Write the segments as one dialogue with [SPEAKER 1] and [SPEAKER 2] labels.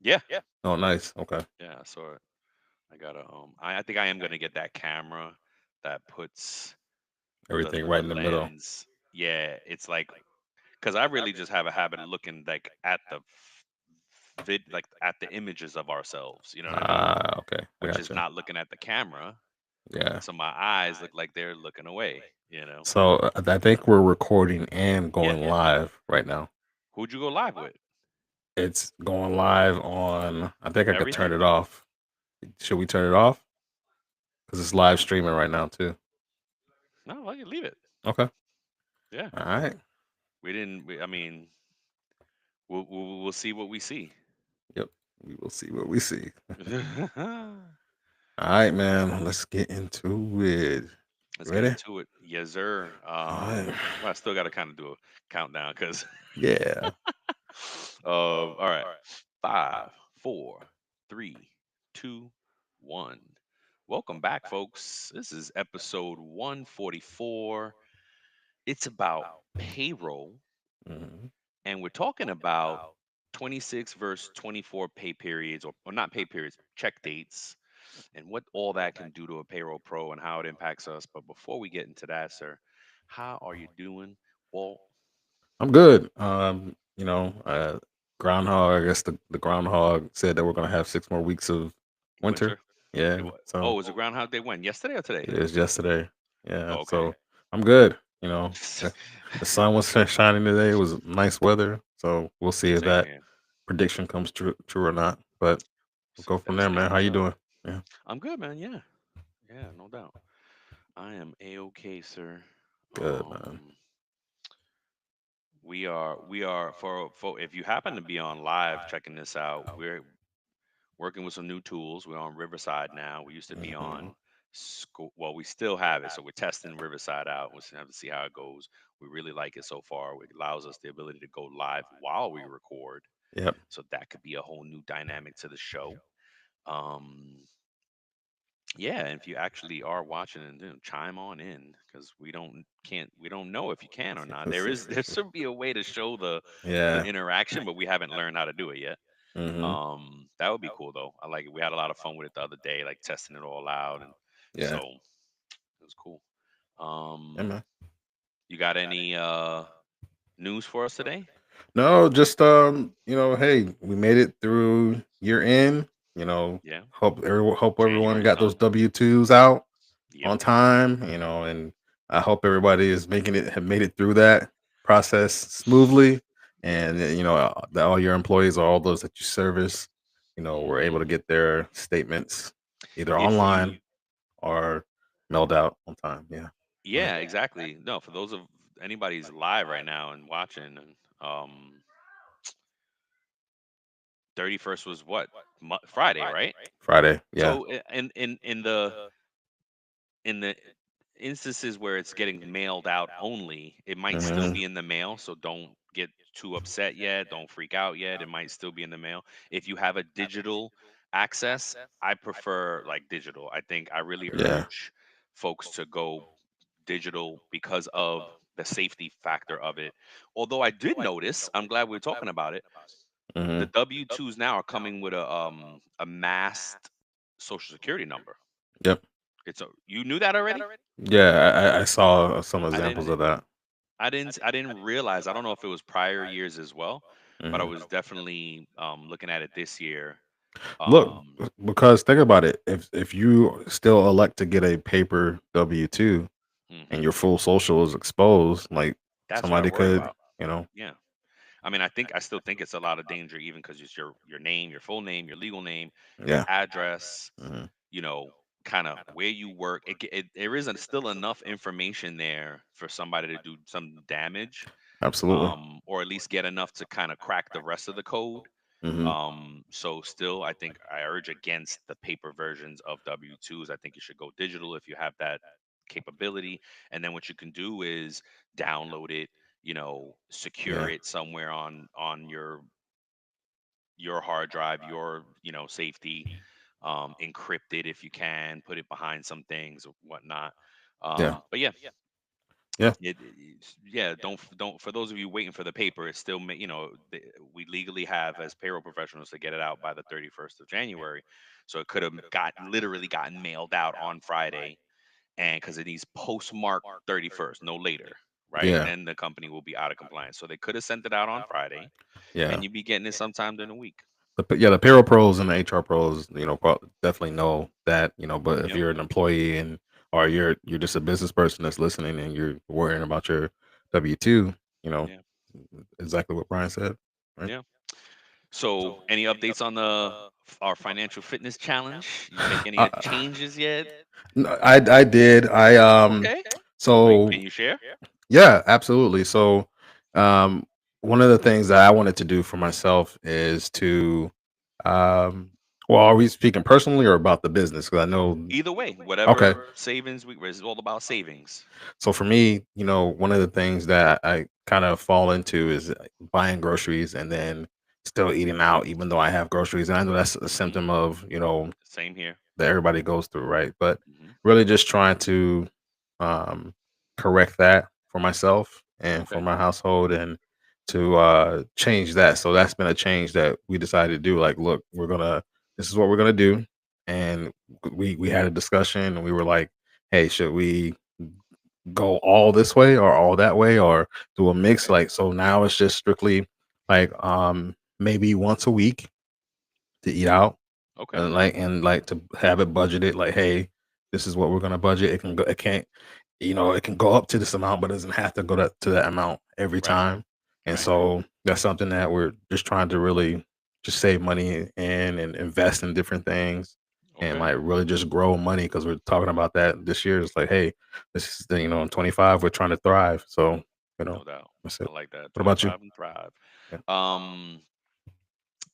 [SPEAKER 1] Yeah,
[SPEAKER 2] Oh, nice. Okay.
[SPEAKER 1] yeah. I saw it. I gotta. I think I am gonna get that camera that puts
[SPEAKER 2] Everything
[SPEAKER 1] the
[SPEAKER 2] right in the middle.
[SPEAKER 1] lens. Yeah, it's like because I really just have a habit of looking like at the like at the images of ourselves. You know what I mean?
[SPEAKER 2] Ah, okay. I
[SPEAKER 1] Which is
[SPEAKER 2] gotcha.
[SPEAKER 1] not looking at the camera.
[SPEAKER 2] Yeah.
[SPEAKER 1] So my eyes look like they're looking away. You know?
[SPEAKER 2] So I think we're recording and
[SPEAKER 1] Yeah.
[SPEAKER 2] going live right now.
[SPEAKER 1] Who'd you go live with?
[SPEAKER 2] It's going live on. I think I could turn
[SPEAKER 1] Everything?
[SPEAKER 2] it off. Should we turn it off? Because it's live streaming right now too.
[SPEAKER 1] No, I can leave it.
[SPEAKER 2] Okay.
[SPEAKER 1] Yeah.
[SPEAKER 2] All right.
[SPEAKER 1] We didn't. I mean, we'll see what we see.
[SPEAKER 2] Yep. We will see what we see. All right, man. Let's get into it.
[SPEAKER 1] Let's get
[SPEAKER 2] Ready?
[SPEAKER 1] into it. Yes, sir.
[SPEAKER 2] All right.
[SPEAKER 1] Well, I still got to kind of do a countdown because.
[SPEAKER 2] Yeah.
[SPEAKER 1] All right. Five, four, three, two, one. Welcome back, folks. This is episode 144. It's about payroll,
[SPEAKER 2] Mhm.
[SPEAKER 1] and we're talking about 26 versus 24 pay periods, or not pay periods, check dates, and what all that can do to a payroll pro and how it impacts us. But before we get into that, sir, how are you doing? Well,
[SPEAKER 2] I'm good. Groundhog. I guess the groundhog said that we're gonna have 6 more weeks of winter.
[SPEAKER 1] winter.
[SPEAKER 2] Yeah. So
[SPEAKER 1] Oh, was it Groundhog Day when? Yesterday or today?
[SPEAKER 2] it was yesterday. Yeah.
[SPEAKER 1] Oh, okay.
[SPEAKER 2] So I'm good. The sun was shining today. It was nice weather. So we'll see if
[SPEAKER 1] Same
[SPEAKER 2] that
[SPEAKER 1] here.
[SPEAKER 2] prediction comes true or not. But we'll go from there, man. How
[SPEAKER 1] Same
[SPEAKER 2] you
[SPEAKER 1] here.
[SPEAKER 2] doing? Yeah.
[SPEAKER 1] I'm good, man. Yeah. Yeah, no doubt. I am a-okay, sir.
[SPEAKER 2] Good, man.
[SPEAKER 1] Um, we are for if you happen to be on live checking this out, we're working with some new tools. We're on Riverside now. We used to be
[SPEAKER 2] Hmm.
[SPEAKER 1] on school. Well, we still have it, so we're testing Riverside out. We'll have to see how it goes. We really like it so far. It allows us the ability to go live while we record,
[SPEAKER 2] Yep.
[SPEAKER 1] so that could be a whole new dynamic to the show. Um, yeah, and if you actually are watching and chime on in because we don't know if you can or not. There should be a way to show the
[SPEAKER 2] Yeah.
[SPEAKER 1] interaction, but we haven't learned how to do it yet.
[SPEAKER 2] Hmm.
[SPEAKER 1] That would be cool though. I like it. We had a lot of fun with it the other day, like testing it all out, and
[SPEAKER 2] Yeah.
[SPEAKER 1] so it was cool.
[SPEAKER 2] Yeah,
[SPEAKER 1] Um,
[SPEAKER 2] man.
[SPEAKER 1] you got any news for us today?
[SPEAKER 2] No, just hey, we made it through year end.
[SPEAKER 1] Yeah,
[SPEAKER 2] Hope everyone
[SPEAKER 1] January's
[SPEAKER 2] got those
[SPEAKER 1] done.
[SPEAKER 2] W-2s out
[SPEAKER 1] Yep.
[SPEAKER 2] on time. And I hope everybody is making it have made it through that process smoothly, and that all your employees or all those that you service, were able
[SPEAKER 1] Hmm.
[SPEAKER 2] to get their statements either
[SPEAKER 1] If you,
[SPEAKER 2] online or mailed out on time. Yeah. Go
[SPEAKER 1] yeah, exactly. No, for those of anybody's live right now and watching, and 31st was what? Friday, right?
[SPEAKER 2] Friday. Yeah.
[SPEAKER 1] So in the instances where it's getting mailed out only, it might still
[SPEAKER 2] Hmm.
[SPEAKER 1] be in the mail. So don't get too upset yet. Don't freak out yet. It might still be in the mail. If you have a digital access, I prefer like digital. I think I really
[SPEAKER 2] Yeah.
[SPEAKER 1] urge folks to go digital because of the safety factor of it. Although I did notice, I'm glad we're talking about it. The
[SPEAKER 2] Hmm.
[SPEAKER 1] W-2s now are coming with a masked social security number.
[SPEAKER 2] Yep.
[SPEAKER 1] It's a you knew that already?
[SPEAKER 2] Yeah, I saw some
[SPEAKER 1] I
[SPEAKER 2] examples
[SPEAKER 1] didn't
[SPEAKER 2] of that.
[SPEAKER 1] I didn't realize. I don't know if it was prior years as well, but I
[SPEAKER 2] Mhm.
[SPEAKER 1] was definitely looking at it this year.
[SPEAKER 2] Look,
[SPEAKER 1] Um
[SPEAKER 2] because think about it. If you still elect to get a paper W-2 and
[SPEAKER 1] mhm.
[SPEAKER 2] your full social is exposed, like
[SPEAKER 1] That's what I
[SPEAKER 2] somebody
[SPEAKER 1] worry
[SPEAKER 2] could,
[SPEAKER 1] about.
[SPEAKER 2] you know,
[SPEAKER 1] Yeah. I mean, I still think it's a lot of danger even because it's your name, your full name, your legal name, your
[SPEAKER 2] yeah,
[SPEAKER 1] address,
[SPEAKER 2] mhm,
[SPEAKER 1] you know, kind of where you work. There isn't still enough information there for somebody to do some damage,
[SPEAKER 2] absolutely.
[SPEAKER 1] or at least get enough to kind of crack the rest of the code.
[SPEAKER 2] Hmm.
[SPEAKER 1] So still, I think I urge against the paper versions of W-2s. I think you should go digital if you have that capability. And then what you can do is download it, secure
[SPEAKER 2] Yeah,
[SPEAKER 1] it somewhere on your hard drive, your safety, encrypt it if you can, put it behind some things or whatnot.
[SPEAKER 2] yeah.
[SPEAKER 1] But yeah,
[SPEAKER 2] Yeah,
[SPEAKER 1] Yeah, don't for those of you waiting for the paper, it's still we legally have as payroll professionals to get it out by the 31st of January. So it could have got literally gotten mailed out on Friday, and because it needs postmark 31st, no later, right?
[SPEAKER 2] yeah,
[SPEAKER 1] Then the company will be out of compliance. So they could have sent it out on Friday, and
[SPEAKER 2] yeah.
[SPEAKER 1] you'd be getting it sometime in a week.
[SPEAKER 2] The payroll pros and the HR pros, definitely know that, but if
[SPEAKER 1] Yep.
[SPEAKER 2] you're an employee and or you're just a business person that's listening and you're worrying about your W-2, you know,
[SPEAKER 1] Yeah.
[SPEAKER 2] exactly what Brian said, right?
[SPEAKER 1] Yeah. So, any updates on the our financial fitness challenge? You make any
[SPEAKER 2] I,
[SPEAKER 1] changes yet?
[SPEAKER 2] no, I did.
[SPEAKER 1] Okay.
[SPEAKER 2] So
[SPEAKER 1] Can you share?
[SPEAKER 2] yeah, absolutely. So, um, one of the things that I wanted to do for myself is to, um, well, are we speaking personally or about the business? Because I know,
[SPEAKER 1] Either way,
[SPEAKER 2] okay.
[SPEAKER 1] whatever savings we it's all about savings.
[SPEAKER 2] So for me, one of the things that I kind of fall into is buying groceries and then still eating out, even though I have groceries. And I know that's a
[SPEAKER 1] Hmm.
[SPEAKER 2] symptom of,
[SPEAKER 1] Same here.
[SPEAKER 2] that everybody goes through, right? But
[SPEAKER 1] Hmm.
[SPEAKER 2] really just trying to um, correct that for myself and for
[SPEAKER 1] Okay.
[SPEAKER 2] my household and to change that. So that's been a change that we decided to do. Like, look, this is what we're gonna do. And we had a discussion and we were like, hey, should we go all this way or all that way or do a mix?
[SPEAKER 1] Okay.
[SPEAKER 2] Like, so now it's just strictly like maybe once a week to eat out
[SPEAKER 1] Okay.
[SPEAKER 2] and to have it budgeted, like, hey, this is what we're gonna budget. It can't, it can go up to this amount, but it doesn't have to go to that amount every
[SPEAKER 1] Right.
[SPEAKER 2] time. And
[SPEAKER 1] Right.
[SPEAKER 2] so that's something that we're just trying to really just save money in and invest in different things and
[SPEAKER 1] Okay.
[SPEAKER 2] like really just grow money because we're talking about that this year. It's like, hey, this is in 25, we're trying to thrive. So,
[SPEAKER 1] No doubt.
[SPEAKER 2] that's
[SPEAKER 1] I
[SPEAKER 2] it.
[SPEAKER 1] like that.
[SPEAKER 2] What about you?
[SPEAKER 1] 25 and thrive.
[SPEAKER 2] Yeah.
[SPEAKER 1] Um,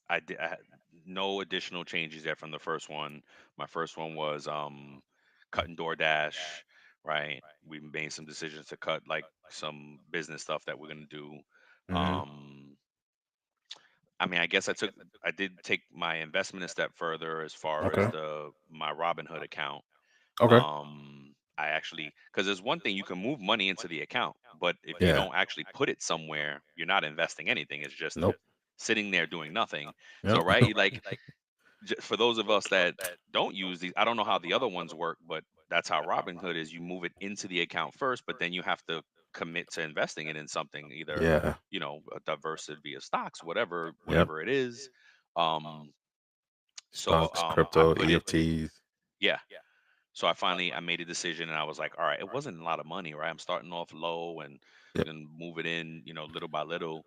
[SPEAKER 1] I had no additional changes yet from the first one. My first one was cutting DoorDash, right? We made some decisions to cut like some business stuff that we're gonna do.
[SPEAKER 2] Hmm.
[SPEAKER 1] Um, I mean, I did take my investment a step further as far as
[SPEAKER 2] Okay.
[SPEAKER 1] the my Robinhood account.
[SPEAKER 2] Okay.
[SPEAKER 1] I actually, because there's one thing, you can move money into the account, but if you
[SPEAKER 2] Yeah.
[SPEAKER 1] don't actually put it somewhere, you're not investing anything. It's just
[SPEAKER 2] Nope.
[SPEAKER 1] sitting there doing nothing. So,
[SPEAKER 2] Yep.
[SPEAKER 1] right, for those of us that don't use these, I don't know how the other ones work, but that's how Robinhood is. You move it into the account first, but then you have to commit to investing it in something, either
[SPEAKER 2] Yeah.
[SPEAKER 1] a diversity of stocks, whatever
[SPEAKER 2] Yep.
[SPEAKER 1] whatever it is. Um, so
[SPEAKER 2] Stocks,
[SPEAKER 1] I
[SPEAKER 2] crypto,
[SPEAKER 1] put it,
[SPEAKER 2] EFTs.
[SPEAKER 1] yeah. So I made a decision, and I was like, all right, it wasn't a lot of money, right? I'm starting off low, and
[SPEAKER 2] Yep.
[SPEAKER 1] we're gonna move it in, little by little.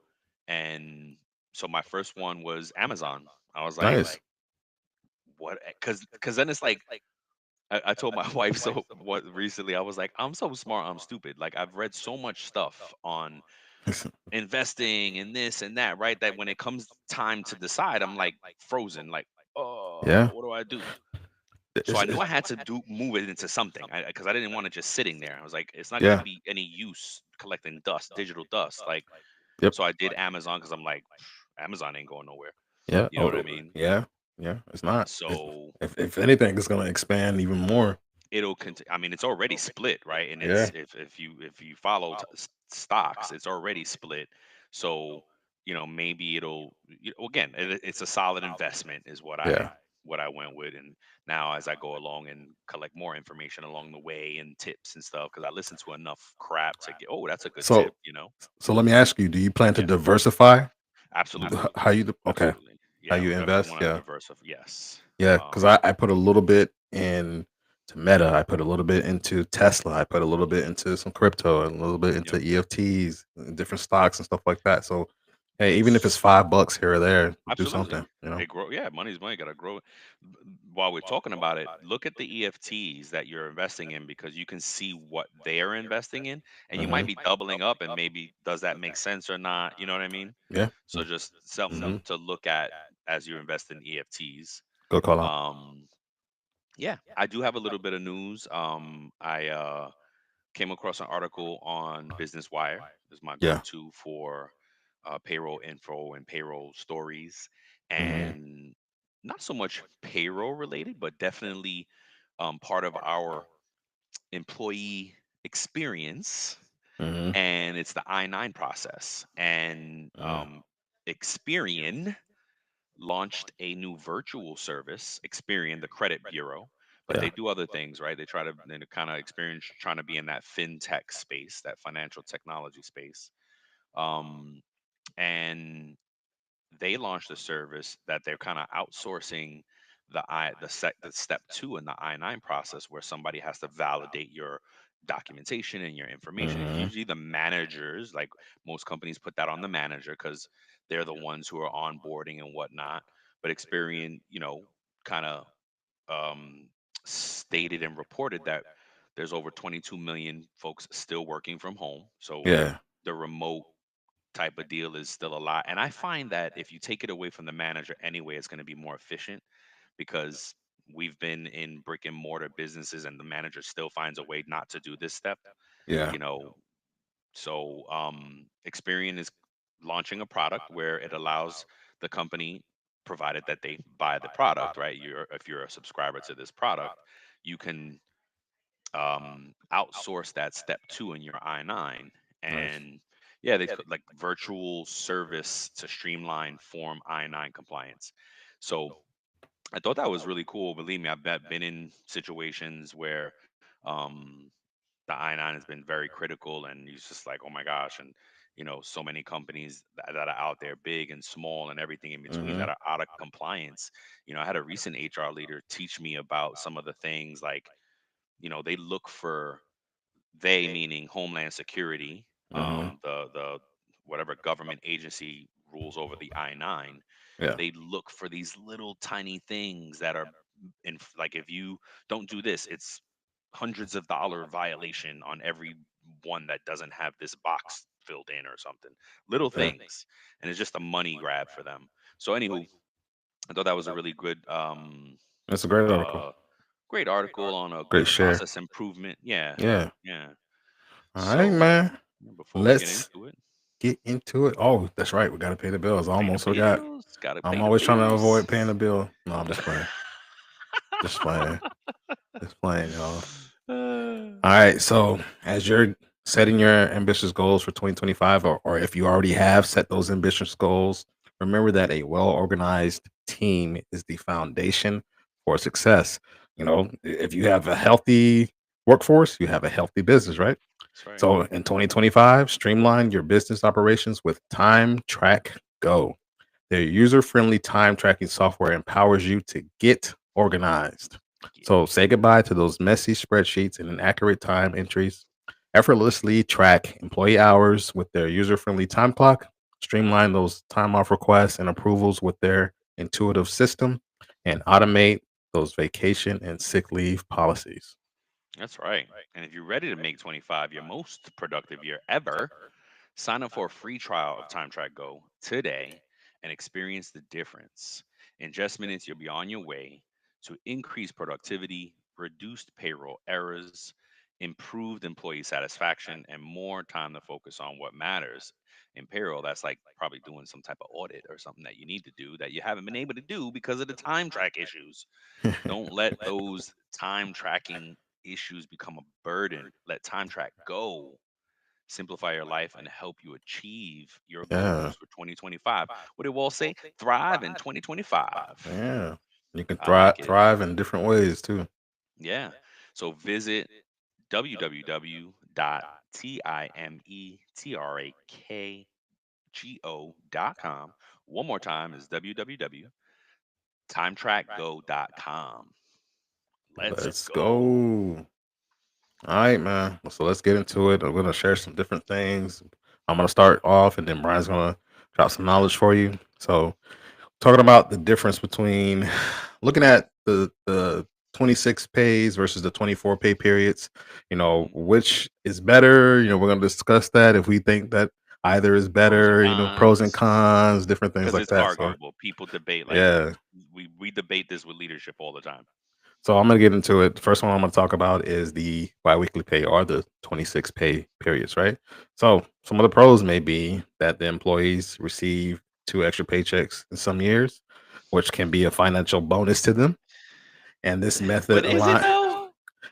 [SPEAKER 1] And so my first one was Amazon. I was like,
[SPEAKER 2] Nice.
[SPEAKER 1] what? Because then it's like I told my wife so what recently. I was like, I'm so smart, I'm stupid. Like I've read so much stuff on investing and this and that, right? That when it comes time to decide, I'm like frozen. Like, oh,
[SPEAKER 2] Yeah.
[SPEAKER 1] what do I do? So
[SPEAKER 2] It's,
[SPEAKER 1] I knew
[SPEAKER 2] it's,
[SPEAKER 1] I had to move it into something because I didn't want to just sitting there. I was like, it's not going to
[SPEAKER 2] yeah.
[SPEAKER 1] be any use collecting dust, digital dust. Like,
[SPEAKER 2] Yep.
[SPEAKER 1] so I did Amazon because I'm like, Amazon ain't going nowhere.
[SPEAKER 2] Yeah.
[SPEAKER 1] You know what I
[SPEAKER 2] Oh,
[SPEAKER 1] mean?
[SPEAKER 2] yeah. Yeah. It's not.
[SPEAKER 1] So
[SPEAKER 2] If anything, it's gonna expand even more.
[SPEAKER 1] it'll continue. I mean, it's already split, right? And
[SPEAKER 2] Yeah.
[SPEAKER 1] it's if you follow stocks, it's already split. So maybe again, it's a solid investment, is
[SPEAKER 2] Yeah.
[SPEAKER 1] what I went with. And now as I go along and collect more information along the way and tips and stuff, because I listen to enough crap to get, oh, that's a good
[SPEAKER 2] So
[SPEAKER 1] tip.
[SPEAKER 2] so let me ask you: do you plan to
[SPEAKER 1] Yeah,
[SPEAKER 2] diversify?
[SPEAKER 1] absolutely,
[SPEAKER 2] How you? Okay.
[SPEAKER 1] absolutely.
[SPEAKER 2] How
[SPEAKER 1] Yeah,
[SPEAKER 2] you
[SPEAKER 1] definitely
[SPEAKER 2] invest?
[SPEAKER 1] want to
[SPEAKER 2] Yeah.
[SPEAKER 1] diversify. Yes.
[SPEAKER 2] Yeah. Because
[SPEAKER 1] Um,
[SPEAKER 2] I put a little bit in to Meta. I put a little bit into Tesla. I put a little bit into some crypto and a little bit into
[SPEAKER 1] yep.
[SPEAKER 2] EFTs and different stocks and stuff like that. So hey, even if it's
[SPEAKER 1] It's
[SPEAKER 2] $5 here or there, do
[SPEAKER 1] Absolutely.
[SPEAKER 2] something.
[SPEAKER 1] It grow Yeah, money's money, gotta grow it. While we're talking about it, look at the EFTs that you're investing in, because you can see what they're investing in, and you might
[SPEAKER 2] Mhm.
[SPEAKER 1] be doubling up, and maybe does that make sense or not? You know what I mean?
[SPEAKER 2] Yeah.
[SPEAKER 1] So just something
[SPEAKER 2] Mhm.
[SPEAKER 1] to look at as you invest in EFTs.
[SPEAKER 2] Good call out.
[SPEAKER 1] Um, yeah, I do have a little bit of news. I came across an article on Business Wire. Is my
[SPEAKER 2] Yeah.
[SPEAKER 1] go-to for payroll info and payroll stories,
[SPEAKER 2] Mhm.
[SPEAKER 1] and not so much payroll related, but definitely part of our employee experience.
[SPEAKER 2] Mhm.
[SPEAKER 1] and it's the I-9 process. And
[SPEAKER 2] Mm.
[SPEAKER 1] Experian launched a new virtual service, Experian, the credit bureau, but
[SPEAKER 2] Yeah.
[SPEAKER 1] they do other things, right? They try to kind of experience trying to be in that fintech space, that financial technology space. Um, and they launched a service that they're kind of outsourcing the step two in the I-9 process, where somebody has to validate your documentation and your information. It's
[SPEAKER 2] Mhm.
[SPEAKER 1] usually the managers, like most companies put that on the manager because they're the ones who are onboarding and whatnot. But Experian, kind of um, stated and reported that there's over 22 million folks still working from home. So
[SPEAKER 2] Yeah.
[SPEAKER 1] the remote type of deal is still a lot. And I find that if you take it away from the manager anyway, it's going to be more efficient because we've been in brick and mortar businesses and the manager still finds a way not to do this step,
[SPEAKER 2] Yeah.
[SPEAKER 1] you know. So Experian is launching a product where it allows the company, provided that they buy the product, right? If you're a subscriber to this product, you can outsource that step two in your I-9.
[SPEAKER 2] Nice.
[SPEAKER 1] And yeah, they like virtual service to streamline form I-9 compliance. So I thought that was really cool. Believe me, been in situations where um, the I-9 has been very critical, and it's just like, oh my gosh. And, so many companies that are out there, big and small and everything in between, that
[SPEAKER 2] Mhm.
[SPEAKER 1] are out of compliance. I had a recent HR leader teach me about some of the things like, they look for, they meaning Homeland Security,
[SPEAKER 2] Mhm.
[SPEAKER 1] the whatever government agency rules over the I-9.
[SPEAKER 2] Yeah.
[SPEAKER 1] They look for these little tiny things that are like, if you don't do this, it's hundreds of dollar violation on every one that doesn't have this box filled in or something. Little
[SPEAKER 2] Yeah.
[SPEAKER 1] things, and it's just a money grab for them. So anywho, I thought that was a really good
[SPEAKER 2] That's a great article.
[SPEAKER 1] uh great article on a
[SPEAKER 2] Great
[SPEAKER 1] good
[SPEAKER 2] share.
[SPEAKER 1] process improvement. Yeah.
[SPEAKER 2] Yeah.
[SPEAKER 1] Yeah.
[SPEAKER 2] All right,
[SPEAKER 1] So,
[SPEAKER 2] man.
[SPEAKER 1] yeah, before we get
[SPEAKER 2] Let's
[SPEAKER 1] into it,
[SPEAKER 2] get into it. Oh, that's right. We got to pay the bills. I
[SPEAKER 1] pay the
[SPEAKER 2] almost forgot.
[SPEAKER 1] bills. Gotta
[SPEAKER 2] I'm
[SPEAKER 1] pay the
[SPEAKER 2] always trying to
[SPEAKER 1] bills.
[SPEAKER 2] avoid paying the bill. No, I'm just playing. Just playing. Just playing, y'all. All right. So, as you're setting your ambitious goals for 2025, or if you already have set those ambitious goals, remember that a well organized team is the foundation for success. If you have a healthy workforce, you have a healthy business, right?
[SPEAKER 1] That's right.
[SPEAKER 2] So, in 2025, streamline your business operations with Time Track Go. Their user friendly time tracking software empowers you to get organized.
[SPEAKER 1] Yeah,
[SPEAKER 2] So say goodbye to those messy spreadsheets and inaccurate time entries. Effortlessly track employee hours with their user friendly time clock. Streamline those time off requests and approvals with their intuitive system, and automate those vacation and sick leave policies.
[SPEAKER 1] that's right. And if you're ready to make 25 your most productive year ever, sign up for a free trial of Time Track Go today and experience the difference. In just minutes, you'll be on your way to increased productivity, reduced payroll errors, improved employee satisfaction, and more time to focus on what matters. In payroll, that's like probably doing some type of audit or something that you need to do that you haven't been able to do because of the time track issues. Don't let those time tracking issues become a burden. Let Time Track go, simplify your life, and help you achieve your
[SPEAKER 2] Yeah,
[SPEAKER 1] goals for 2025. What did Wall say? Thrive in 2025.
[SPEAKER 2] yeah. You can
[SPEAKER 1] I like it.
[SPEAKER 2] thrive in different ways too.
[SPEAKER 1] Yeah. So visit www.timetrakgo.com. One more time is www.timetrackgo.com. Let's
[SPEAKER 2] Let's
[SPEAKER 1] go.
[SPEAKER 2] go. All right, man. So let's get into it. I'm gonna share some different things. I'm gonna start off, and then Brian's gonna drop some knowledge for you. So, talking about the difference between looking at the 26 pays versus the 24 pay periods.
[SPEAKER 1] Mhm.
[SPEAKER 2] Which is better. We're gonna discuss that if we think that either is
[SPEAKER 1] Pros and
[SPEAKER 2] better. Pros and
[SPEAKER 1] cons.
[SPEAKER 2] cons, different things
[SPEAKER 1] Because
[SPEAKER 2] like
[SPEAKER 1] it's
[SPEAKER 2] that. So,
[SPEAKER 1] arguable. People debate, like,
[SPEAKER 2] yeah.
[SPEAKER 1] we debate this with leadership all the time.
[SPEAKER 2] So I'm gonna get into it. The first one I'm gonna talk about is the biweekly pay or the 26 pay periods, right? So some of the pros may be that the employees receive 2 extra paychecks in some years, which can be a financial bonus to them. And this method
[SPEAKER 1] But is it
[SPEAKER 2] align
[SPEAKER 1] though?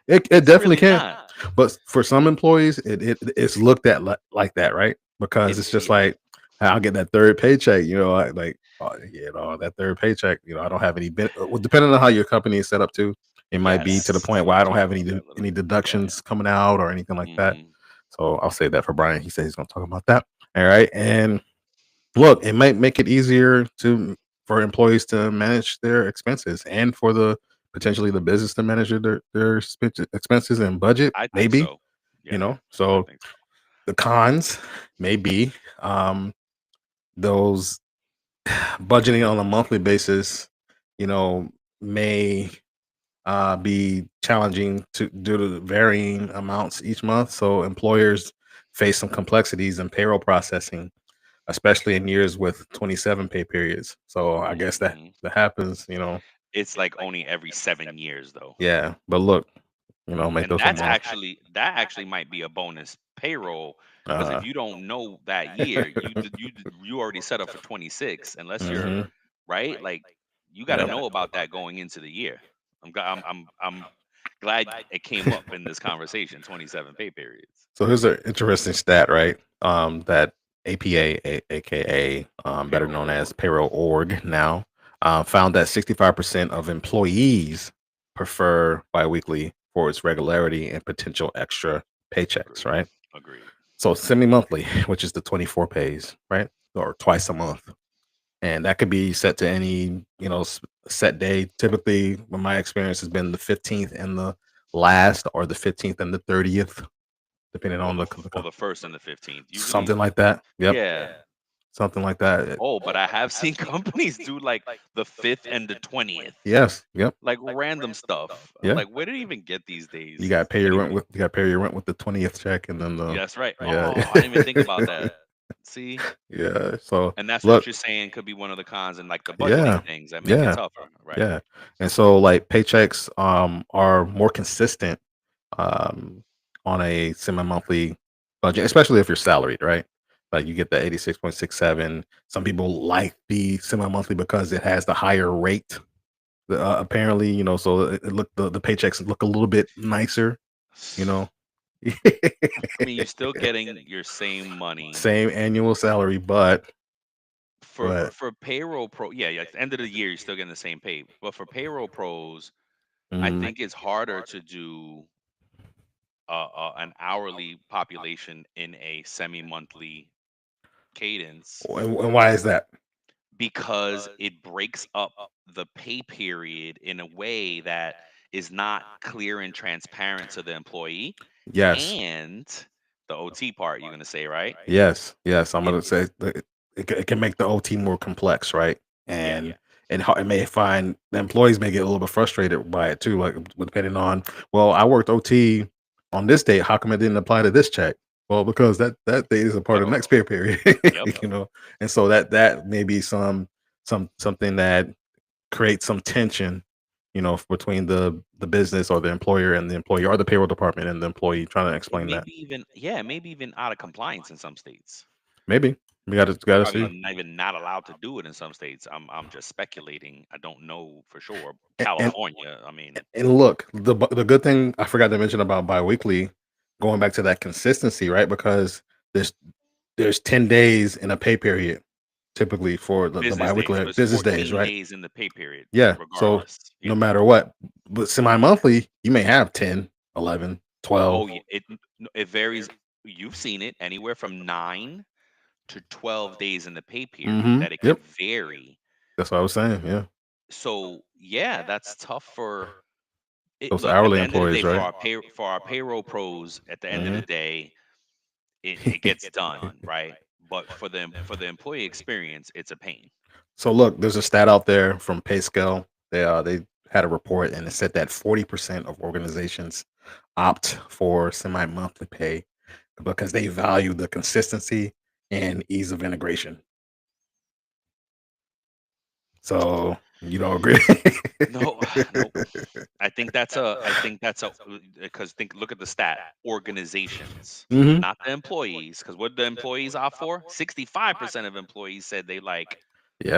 [SPEAKER 2] It
[SPEAKER 1] It's
[SPEAKER 2] definitely
[SPEAKER 1] really
[SPEAKER 2] can,
[SPEAKER 1] not.
[SPEAKER 2] but for some employees, it's looked at like that, right? Because
[SPEAKER 1] It's
[SPEAKER 2] it's just
[SPEAKER 1] yeah,
[SPEAKER 2] like, I'll get that 3rd paycheck, I like, oh, that 3rd paycheck, I don't have any well, depending on how your company is set up too, it might be to the
[SPEAKER 1] yes.
[SPEAKER 2] point where I don't
[SPEAKER 1] Talk
[SPEAKER 2] have
[SPEAKER 1] about that a little
[SPEAKER 2] any
[SPEAKER 1] bit. Yeah.
[SPEAKER 2] deductions coming out or anything like that.
[SPEAKER 1] Hmm.
[SPEAKER 2] So I'll say that for Brian. He said he's gonna talk about that. All right. And look, it might make it easier for employees to manage their expenses and for the potentially the business to manage their expenses and budget,
[SPEAKER 1] I think
[SPEAKER 2] maybe,
[SPEAKER 1] so. Yeah, I
[SPEAKER 2] So
[SPEAKER 1] think so.
[SPEAKER 2] the cons may be those budgeting on a monthly basis, you know, may be challenging to due to varying amounts each month. So employers face some complexities in payroll processing, especially in years with 27 pay periods. So I guess
[SPEAKER 1] Hmm.
[SPEAKER 2] that happens,
[SPEAKER 1] It's like only every 7 years though.
[SPEAKER 2] Yeah, but look, make
[SPEAKER 1] And
[SPEAKER 2] those a month.
[SPEAKER 1] that actually might be a bonus payroll because if
[SPEAKER 2] Uh,
[SPEAKER 1] you don't know that year, you already set up for 26 unless you're
[SPEAKER 2] mhm,
[SPEAKER 1] right. Like you got to
[SPEAKER 2] yep.
[SPEAKER 1] know about that going into the year. I'm glad it came up in this conversation. 27 pay periods.
[SPEAKER 2] So here's an interesting stat, right? That APA, aka better
[SPEAKER 1] Payroll
[SPEAKER 2] known as
[SPEAKER 1] org.
[SPEAKER 2] Payroll Org now, found that 65% of employees prefer biweekly for its regularity and potential extra paychecks,
[SPEAKER 1] Agreed.
[SPEAKER 2] right?
[SPEAKER 1] Agreed.
[SPEAKER 2] So semi-monthly, which is the 24 pays, right? Or twice a month. And that could be set to any, set day. Typically, in my experience, has been the 15th and the last, or the 15th and the 30th, depending on
[SPEAKER 1] Or the first and the 15th. Usually,
[SPEAKER 2] something like that. Yep,
[SPEAKER 1] yeah.
[SPEAKER 2] something like that.
[SPEAKER 1] Oh, but I have seen companies do like the 5th and the 20th.
[SPEAKER 2] Yes, yep,
[SPEAKER 1] Like random stuff. I'm
[SPEAKER 2] yeah.
[SPEAKER 1] like, where did it even get these
[SPEAKER 2] You
[SPEAKER 1] days?
[SPEAKER 2] got to pay your rent
[SPEAKER 1] Anyway,
[SPEAKER 2] with the 20th check, and then
[SPEAKER 1] yeah,
[SPEAKER 2] the
[SPEAKER 1] that's right.
[SPEAKER 2] yeah,
[SPEAKER 1] Oh, I didn't even think about that. See?
[SPEAKER 2] yeah. So
[SPEAKER 1] And that's what
[SPEAKER 2] look,
[SPEAKER 1] you're saying could be one of the cons and like the
[SPEAKER 2] yeah,
[SPEAKER 1] budgeting things that make it
[SPEAKER 2] yeah,
[SPEAKER 1] tougher, right?
[SPEAKER 2] yeah. And so like paychecks are more consistent um on a semi-monthly budget, especially if you're salaried, right? Like you get the 86.67. Some people like the semi-monthly because it has the higher rate. Apparently, so it look the paychecks look a little bit nicer, you know.
[SPEAKER 1] I mean, you're still getting your same money
[SPEAKER 2] Same annual salary, but
[SPEAKER 1] for payroll pro. Yeah, yeah, at the end of the year, you're still getting the same pay. But for payroll pros, I
[SPEAKER 2] mm,
[SPEAKER 1] think it's harder to do an hourly population in a semi-monthly cadence
[SPEAKER 2] and why is that?
[SPEAKER 1] because it breaks up the pay period in a way that is not clear and transparent to the employee
[SPEAKER 2] Yes.
[SPEAKER 1] and the OT part you're going to say, right?
[SPEAKER 2] Yes, yes, I'm
[SPEAKER 1] It
[SPEAKER 2] gonna say that it can make the OT more complex, right?
[SPEAKER 1] yeah.
[SPEAKER 2] And how it may find the employees may get a little bit frustrated by it too, like depending on, well, I worked OT on this date. How come it didn't apply to this check? Well, because that date is a part
[SPEAKER 1] Yep.
[SPEAKER 2] of the next pay period,
[SPEAKER 1] Yep.
[SPEAKER 2] you know. And so that may be something that creates some tension, between the business or the employer and the employee, or the payroll department and the employee, trying to
[SPEAKER 1] It
[SPEAKER 2] explain
[SPEAKER 1] may
[SPEAKER 2] that.
[SPEAKER 1] be even yeah, maybe even out of compliance in some states.
[SPEAKER 2] Maybe we gotta
[SPEAKER 1] Probably
[SPEAKER 2] see.
[SPEAKER 1] not even not allowed to do it in some states. I'm just speculating. I don't know for sure.
[SPEAKER 2] And
[SPEAKER 1] California, I mean,
[SPEAKER 2] And look, the good thing I forgot to mention about biweekly, going back to that consistency, right? Because there's there's 10 days in a pay period, typically for the
[SPEAKER 1] business days.
[SPEAKER 2] biweekly
[SPEAKER 1] So it's
[SPEAKER 2] business days,
[SPEAKER 1] 14
[SPEAKER 2] right?
[SPEAKER 1] days in the pay period,
[SPEAKER 2] Yeah. So
[SPEAKER 1] regardless.
[SPEAKER 2] no
[SPEAKER 1] Yeah.
[SPEAKER 2] matter what, but semi-monthly, you may have 10, 11,
[SPEAKER 1] Oh
[SPEAKER 2] 12.
[SPEAKER 1] yeah. It varies. You've seen it anywhere from 9 to 12 days in the pay period
[SPEAKER 2] Mm-hmm.
[SPEAKER 1] that it
[SPEAKER 2] Yep.
[SPEAKER 1] could vary.
[SPEAKER 2] That's what I was saying. Yeah.
[SPEAKER 1] So yeah, that's tough for it.
[SPEAKER 2] Those
[SPEAKER 1] Look, at
[SPEAKER 2] hourly
[SPEAKER 1] the end of the
[SPEAKER 2] employees,
[SPEAKER 1] day,
[SPEAKER 2] right?
[SPEAKER 1] for our payroll pros, at the end of
[SPEAKER 2] Hmm.
[SPEAKER 1] the day, it gets done, right? But for the employee experience, it's a pain.
[SPEAKER 2] So look, there's a stat out there from PayScale. They had a report, and it said that 40% of organizations opt for semi-monthly pay because they value the consistency and ease of integration. So you don't agree?
[SPEAKER 1] No, nope. I think that's a because think look at the stat organizations,
[SPEAKER 2] Hmm.
[SPEAKER 1] not the employees. Because what the employees opt for? 65% of employees said they like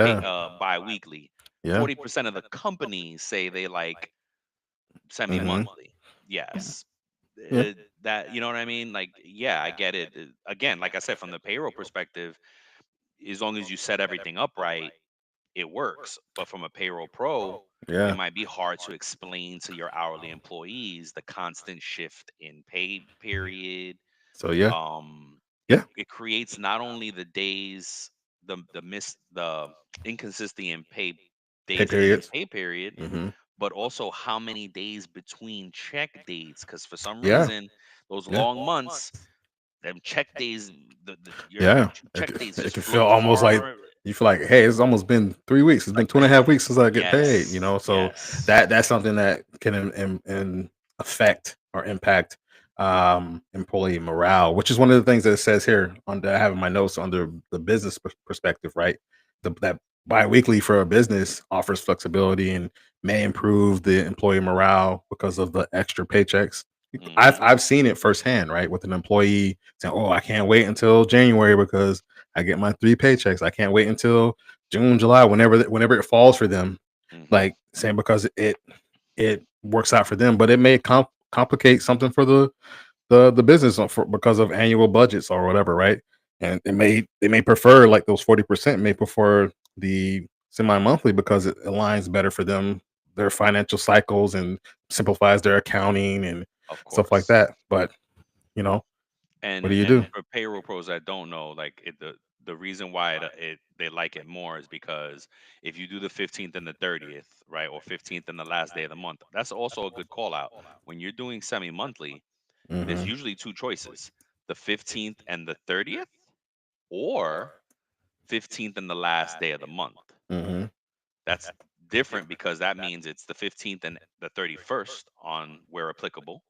[SPEAKER 1] pay
[SPEAKER 2] Yeah,
[SPEAKER 1] bi-weekly.
[SPEAKER 2] yeah.
[SPEAKER 1] 40% of the companies say they like
[SPEAKER 2] Hmm.
[SPEAKER 1] semi-monthly. yes.
[SPEAKER 2] Yeah.
[SPEAKER 1] That, you know what I mean? Like, yeah, I get it. Again, like I said, from the payroll perspective, as long as you set everything up right, it works. But from a payroll pro, it
[SPEAKER 2] Yeah.
[SPEAKER 1] might be hard to explain to your hourly employees the constant shift in pay period.
[SPEAKER 2] So yeah.
[SPEAKER 1] It
[SPEAKER 2] Yeah.
[SPEAKER 1] it creates not only the days, the inconsistency in pay
[SPEAKER 2] Pay
[SPEAKER 1] days and
[SPEAKER 2] periods.
[SPEAKER 1] pay period,
[SPEAKER 2] Hmm.
[SPEAKER 1] but also how many days between check dates. Because for some
[SPEAKER 2] Yeah.
[SPEAKER 1] reason, those
[SPEAKER 2] Yeah.
[SPEAKER 1] long months, them check days, your
[SPEAKER 2] Yeah.
[SPEAKER 1] check dates
[SPEAKER 2] It
[SPEAKER 1] just
[SPEAKER 2] can feel
[SPEAKER 1] flow
[SPEAKER 2] almost like
[SPEAKER 1] farther.
[SPEAKER 2] you feel like, hey, it's almost been 3 weeks. It's been
[SPEAKER 1] Like,
[SPEAKER 2] 2.5 weeks since I get paid.
[SPEAKER 1] yes,
[SPEAKER 2] So
[SPEAKER 1] yes.
[SPEAKER 2] that's something that can affect or impact employee morale, which is one of the things that it says here on the I have in my notes under the business perspective, right? That biweekly for a business offers flexibility and may improve the employee morale because of the extra paychecks.
[SPEAKER 1] Hmm.
[SPEAKER 2] I've seen it firsthand, right? With an employee saying, "Oh, I can't wait until January because I get my 3 paychecks. I can't wait until June, July, whenever it falls for them."
[SPEAKER 1] Hmm.
[SPEAKER 2] Like saying because it works out for them, but it may complicate something for the business because of annual budgets or whatever, right? And they may prefer like those 40% may prefer the semi-monthly because it aligns better for them, their financial cycles, and simplifies their accounting and
[SPEAKER 1] Of
[SPEAKER 2] stuff like
[SPEAKER 1] course.
[SPEAKER 2] that. But you know, what do you
[SPEAKER 1] And
[SPEAKER 2] do?
[SPEAKER 1] for payroll pros that don't know, like the reason why it they like it more is because if you do the 15th and the 30th, right, or 15th and the last day of the month, that's also a good call out. When you're doing semi-monthly, there's
[SPEAKER 2] Hmm.
[SPEAKER 1] usually two choices: the 15th and the 30th, or 15th and the last day of the month.
[SPEAKER 2] Hmm.
[SPEAKER 1] That's different because that means it's the 15th and the 31st on where applicable,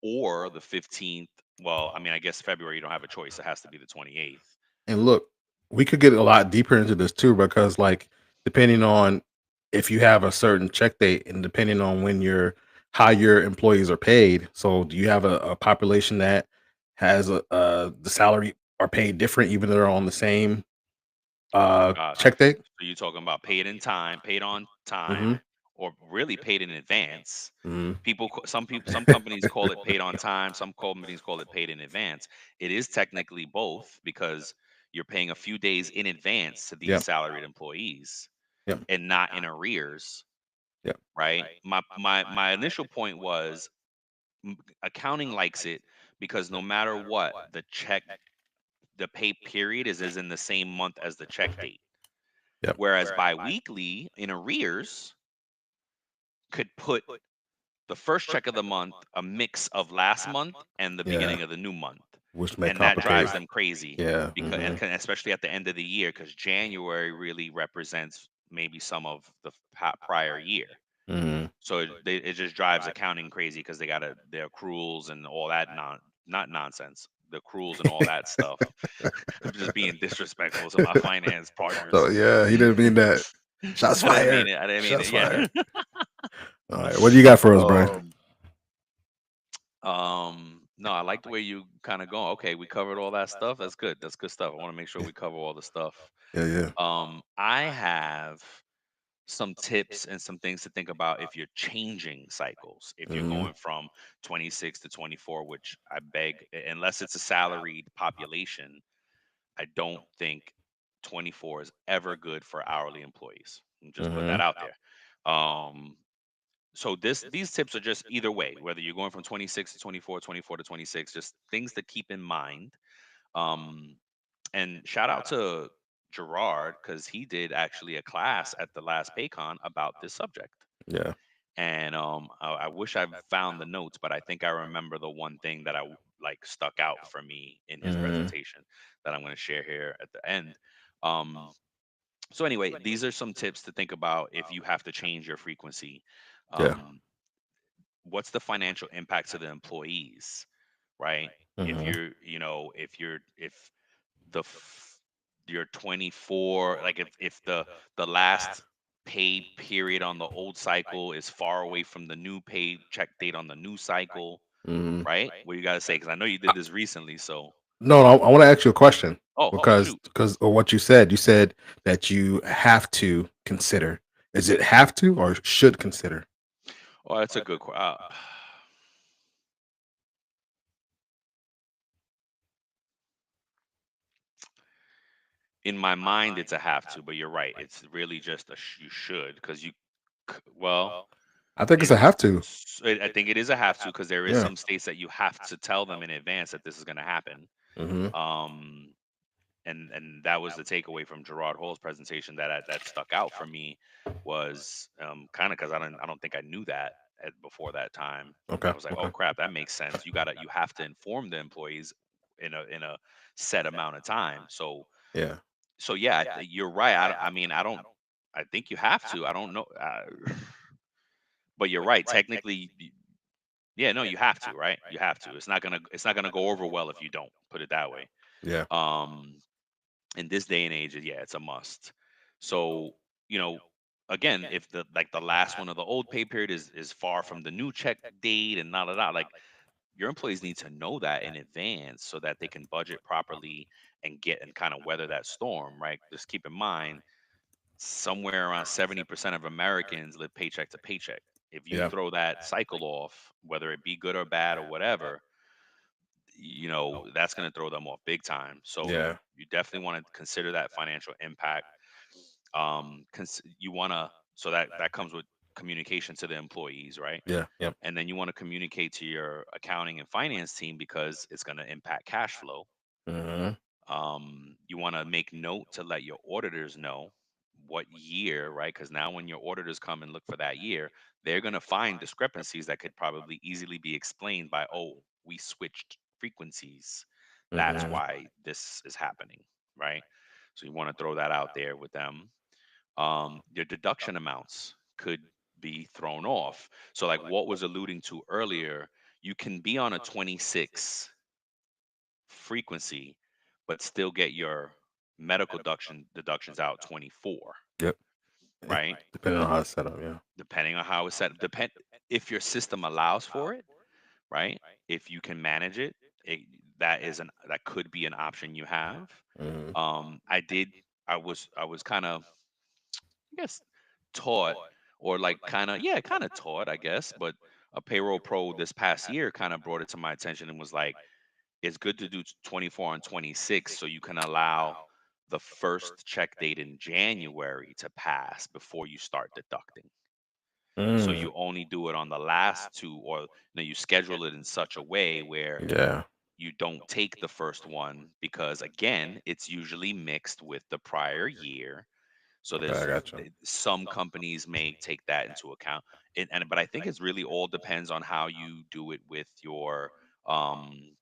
[SPEAKER 1] or the 15th. Well, I mean, I guess February you don't have a choice. It has to be the 28th.
[SPEAKER 2] And look, we could get a lot deeper into this too, because like depending on if you have a certain check date and depending on when your how your employees are paid. So do you have a population that has the salary are paid different even though they're on the same
[SPEAKER 1] Oh gosh.
[SPEAKER 2] check date?
[SPEAKER 1] So you're talking about paid in time, paid on
[SPEAKER 2] Hmm.
[SPEAKER 1] time, or really paid in advance.
[SPEAKER 2] Hmm.
[SPEAKER 1] Some companies call it paid on time, some companies call it paid in advance. It is technically both because you're paying a few days in advance to these
[SPEAKER 2] Yep.
[SPEAKER 1] salaried employees
[SPEAKER 2] Yep.
[SPEAKER 1] and not in arrears,
[SPEAKER 2] Yep.
[SPEAKER 1] right? My initial point was, accounting likes it because no matter what, the pay period is in the same month as the check date.
[SPEAKER 2] Yep.
[SPEAKER 1] Whereas biweekly in arrears could put the first check of the month a mix of last month and the
[SPEAKER 2] Yeah.
[SPEAKER 1] beginning of the new month.
[SPEAKER 2] Which may
[SPEAKER 1] And that
[SPEAKER 2] complicate.
[SPEAKER 1] drives them crazy
[SPEAKER 2] Yeah.
[SPEAKER 1] because, especially at the end of the year, because January really represents maybe some of the prior year.
[SPEAKER 2] Hmm.
[SPEAKER 1] So it just drives accounting crazy because they got their accruals and all that not nonsense. The accruals and all that stuff. I'm just being disrespectful to my finance
[SPEAKER 2] So
[SPEAKER 1] partners.
[SPEAKER 2] yeah, he didn't mean that. Shots
[SPEAKER 1] I didn't mean
[SPEAKER 2] fired.
[SPEAKER 1] it. I didn't mean it.
[SPEAKER 2] Shots
[SPEAKER 1] Yeah.
[SPEAKER 2] fired. All right. What do you got for us, Brian?
[SPEAKER 1] um, no, I like the way you kind of go. Okay, we covered all that stuff. That's good. That's good stuff. I want to make sure
[SPEAKER 2] Yeah.
[SPEAKER 1] we cover all the stuff.
[SPEAKER 2] Yeah. Yeah.
[SPEAKER 1] I have some tips and some things to think about if you're changing cycles. If you're
[SPEAKER 2] Hmm.
[SPEAKER 1] going from 26 to 24, which I beg, unless it's a salaried population, I don't think 24 is ever good for hourly employees. Just put that
[SPEAKER 2] Hmm.
[SPEAKER 1] out there. So these tips are just either way, whether you're going from 26 to 24, 24 to 26, just things to keep in mind. Um, and shout out to Gerard because he did actually a class at the last PayCon about this subject.
[SPEAKER 2] Yeah.
[SPEAKER 1] And I wish I found the notes, but I think I remember the one thing that like stuck out for me in his
[SPEAKER 2] Hmm.
[SPEAKER 1] presentation that I'm going to share here at the end. Um, so anyway, these are some tips to think about if you have to change your frequency.
[SPEAKER 2] Yeah.
[SPEAKER 1] Um, what's the financial impact to the employees, right? If
[SPEAKER 2] Hmm.
[SPEAKER 1] if the you're 24, like if the last pay period on the old cycle is far away from the new pay check date on the new cycle,
[SPEAKER 2] Hmm.
[SPEAKER 1] right? What you got to say? Because I know you did this recently. So,
[SPEAKER 2] No, I want to ask you a question
[SPEAKER 1] oh
[SPEAKER 2] because
[SPEAKER 1] shoot.
[SPEAKER 2] of what you said. You said that you have to consider. Is it have to or should consider?
[SPEAKER 1] Oh, that's a good question. In my mind, it's a have to, but you're right. It's really just a you should because well,
[SPEAKER 2] I think it's a have to.
[SPEAKER 1] I think it is a have to because there is
[SPEAKER 2] Yeah.
[SPEAKER 1] some states that you have to tell them in advance that this is going to happen.
[SPEAKER 2] Mhm.
[SPEAKER 1] Um, and that was the takeaway from Gerard Hall's presentation that stuck out for me was kind of because I don't think I knew that before that time.
[SPEAKER 2] Okay.
[SPEAKER 1] I was like, oh
[SPEAKER 2] Okay.
[SPEAKER 1] crap, that makes sense. You have to inform the employees in a set amount of time.
[SPEAKER 2] Yeah.
[SPEAKER 1] So yeah, you're right. I mean, I don't. I think you have to. I don't know, but you're right. Technically, yeah, no, you have to, right? You have to. It's not gonna go over well if you don't. Put it that way.
[SPEAKER 2] Yeah.
[SPEAKER 1] Um, in this day and age, yeah, it's a must. So you know, again, if the last one of the old pay period is far from the new check date and not like your employees need to know that in advance so that they can budget properly and get and kind of weather that storm, right? Just keep in mind somewhere around 70% of Americans live paycheck to paycheck. If you
[SPEAKER 2] Yeah.
[SPEAKER 1] throw that cycle off, whether it be good or bad or whatever, that's going to throw them off big time. So you
[SPEAKER 2] Yeah.
[SPEAKER 1] you definitely want to consider that financial impact. You want to so that comes with communication to the employees, right?
[SPEAKER 2] Yeah. Yep.
[SPEAKER 1] And then you want to communicate to your accounting and finance team because it's going to impact cash flow.
[SPEAKER 2] Mhm.
[SPEAKER 1] You want to make note to let your auditors know what year, right? Because now when your auditors come and look for that year, they're going to find discrepancies that could probably easily be explained by, oh, we switched frequencies. That's
[SPEAKER 2] Mhm.
[SPEAKER 1] why this is happening, right? So you want to throw that out there with them. Your deduction amounts could be thrown off. So, like what was alluding to earlier, you can be on a 26 frequency, but still get your medical deductions out 24,
[SPEAKER 2] Yep. Eh,
[SPEAKER 1] right?
[SPEAKER 2] depending on how it's set up. Yeah.
[SPEAKER 1] Depending on how it's set. Depend if your system allows for it, right? If you can manage it, it that could be an option you have.
[SPEAKER 2] Mhm.
[SPEAKER 1] I did. I was kind of, I guess, taught or like kind of taught, I guess, but a payroll pro this past year kind of brought it to my attention and was like, it's good to do 24 and 26 so you can allow the first check date in January to pass before you start deducting. So
[SPEAKER 2] Mm.
[SPEAKER 1] you only do it on the last two, or you schedule it in such a way where
[SPEAKER 2] Yeah.
[SPEAKER 1] you don't take the first one because again, it's usually mixed with the prior year. So
[SPEAKER 2] Okay, I gotcha.
[SPEAKER 1] some companies may take that into account. But I think it's really all depends on how you do it um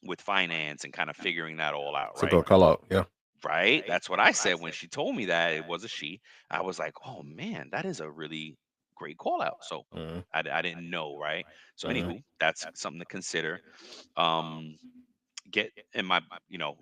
[SPEAKER 1] with finance and kind of figuring that all out,
[SPEAKER 2] It's a
[SPEAKER 1] right?
[SPEAKER 2] good call out. Yeah.
[SPEAKER 1] Right? That's what I said when she told me that it was a she. I was like, "Oh man, that is a really great call out." So
[SPEAKER 2] Mhm.
[SPEAKER 1] I didn't know, right? So
[SPEAKER 2] Mhm.
[SPEAKER 1] anywho, that's something to consider. Um get in my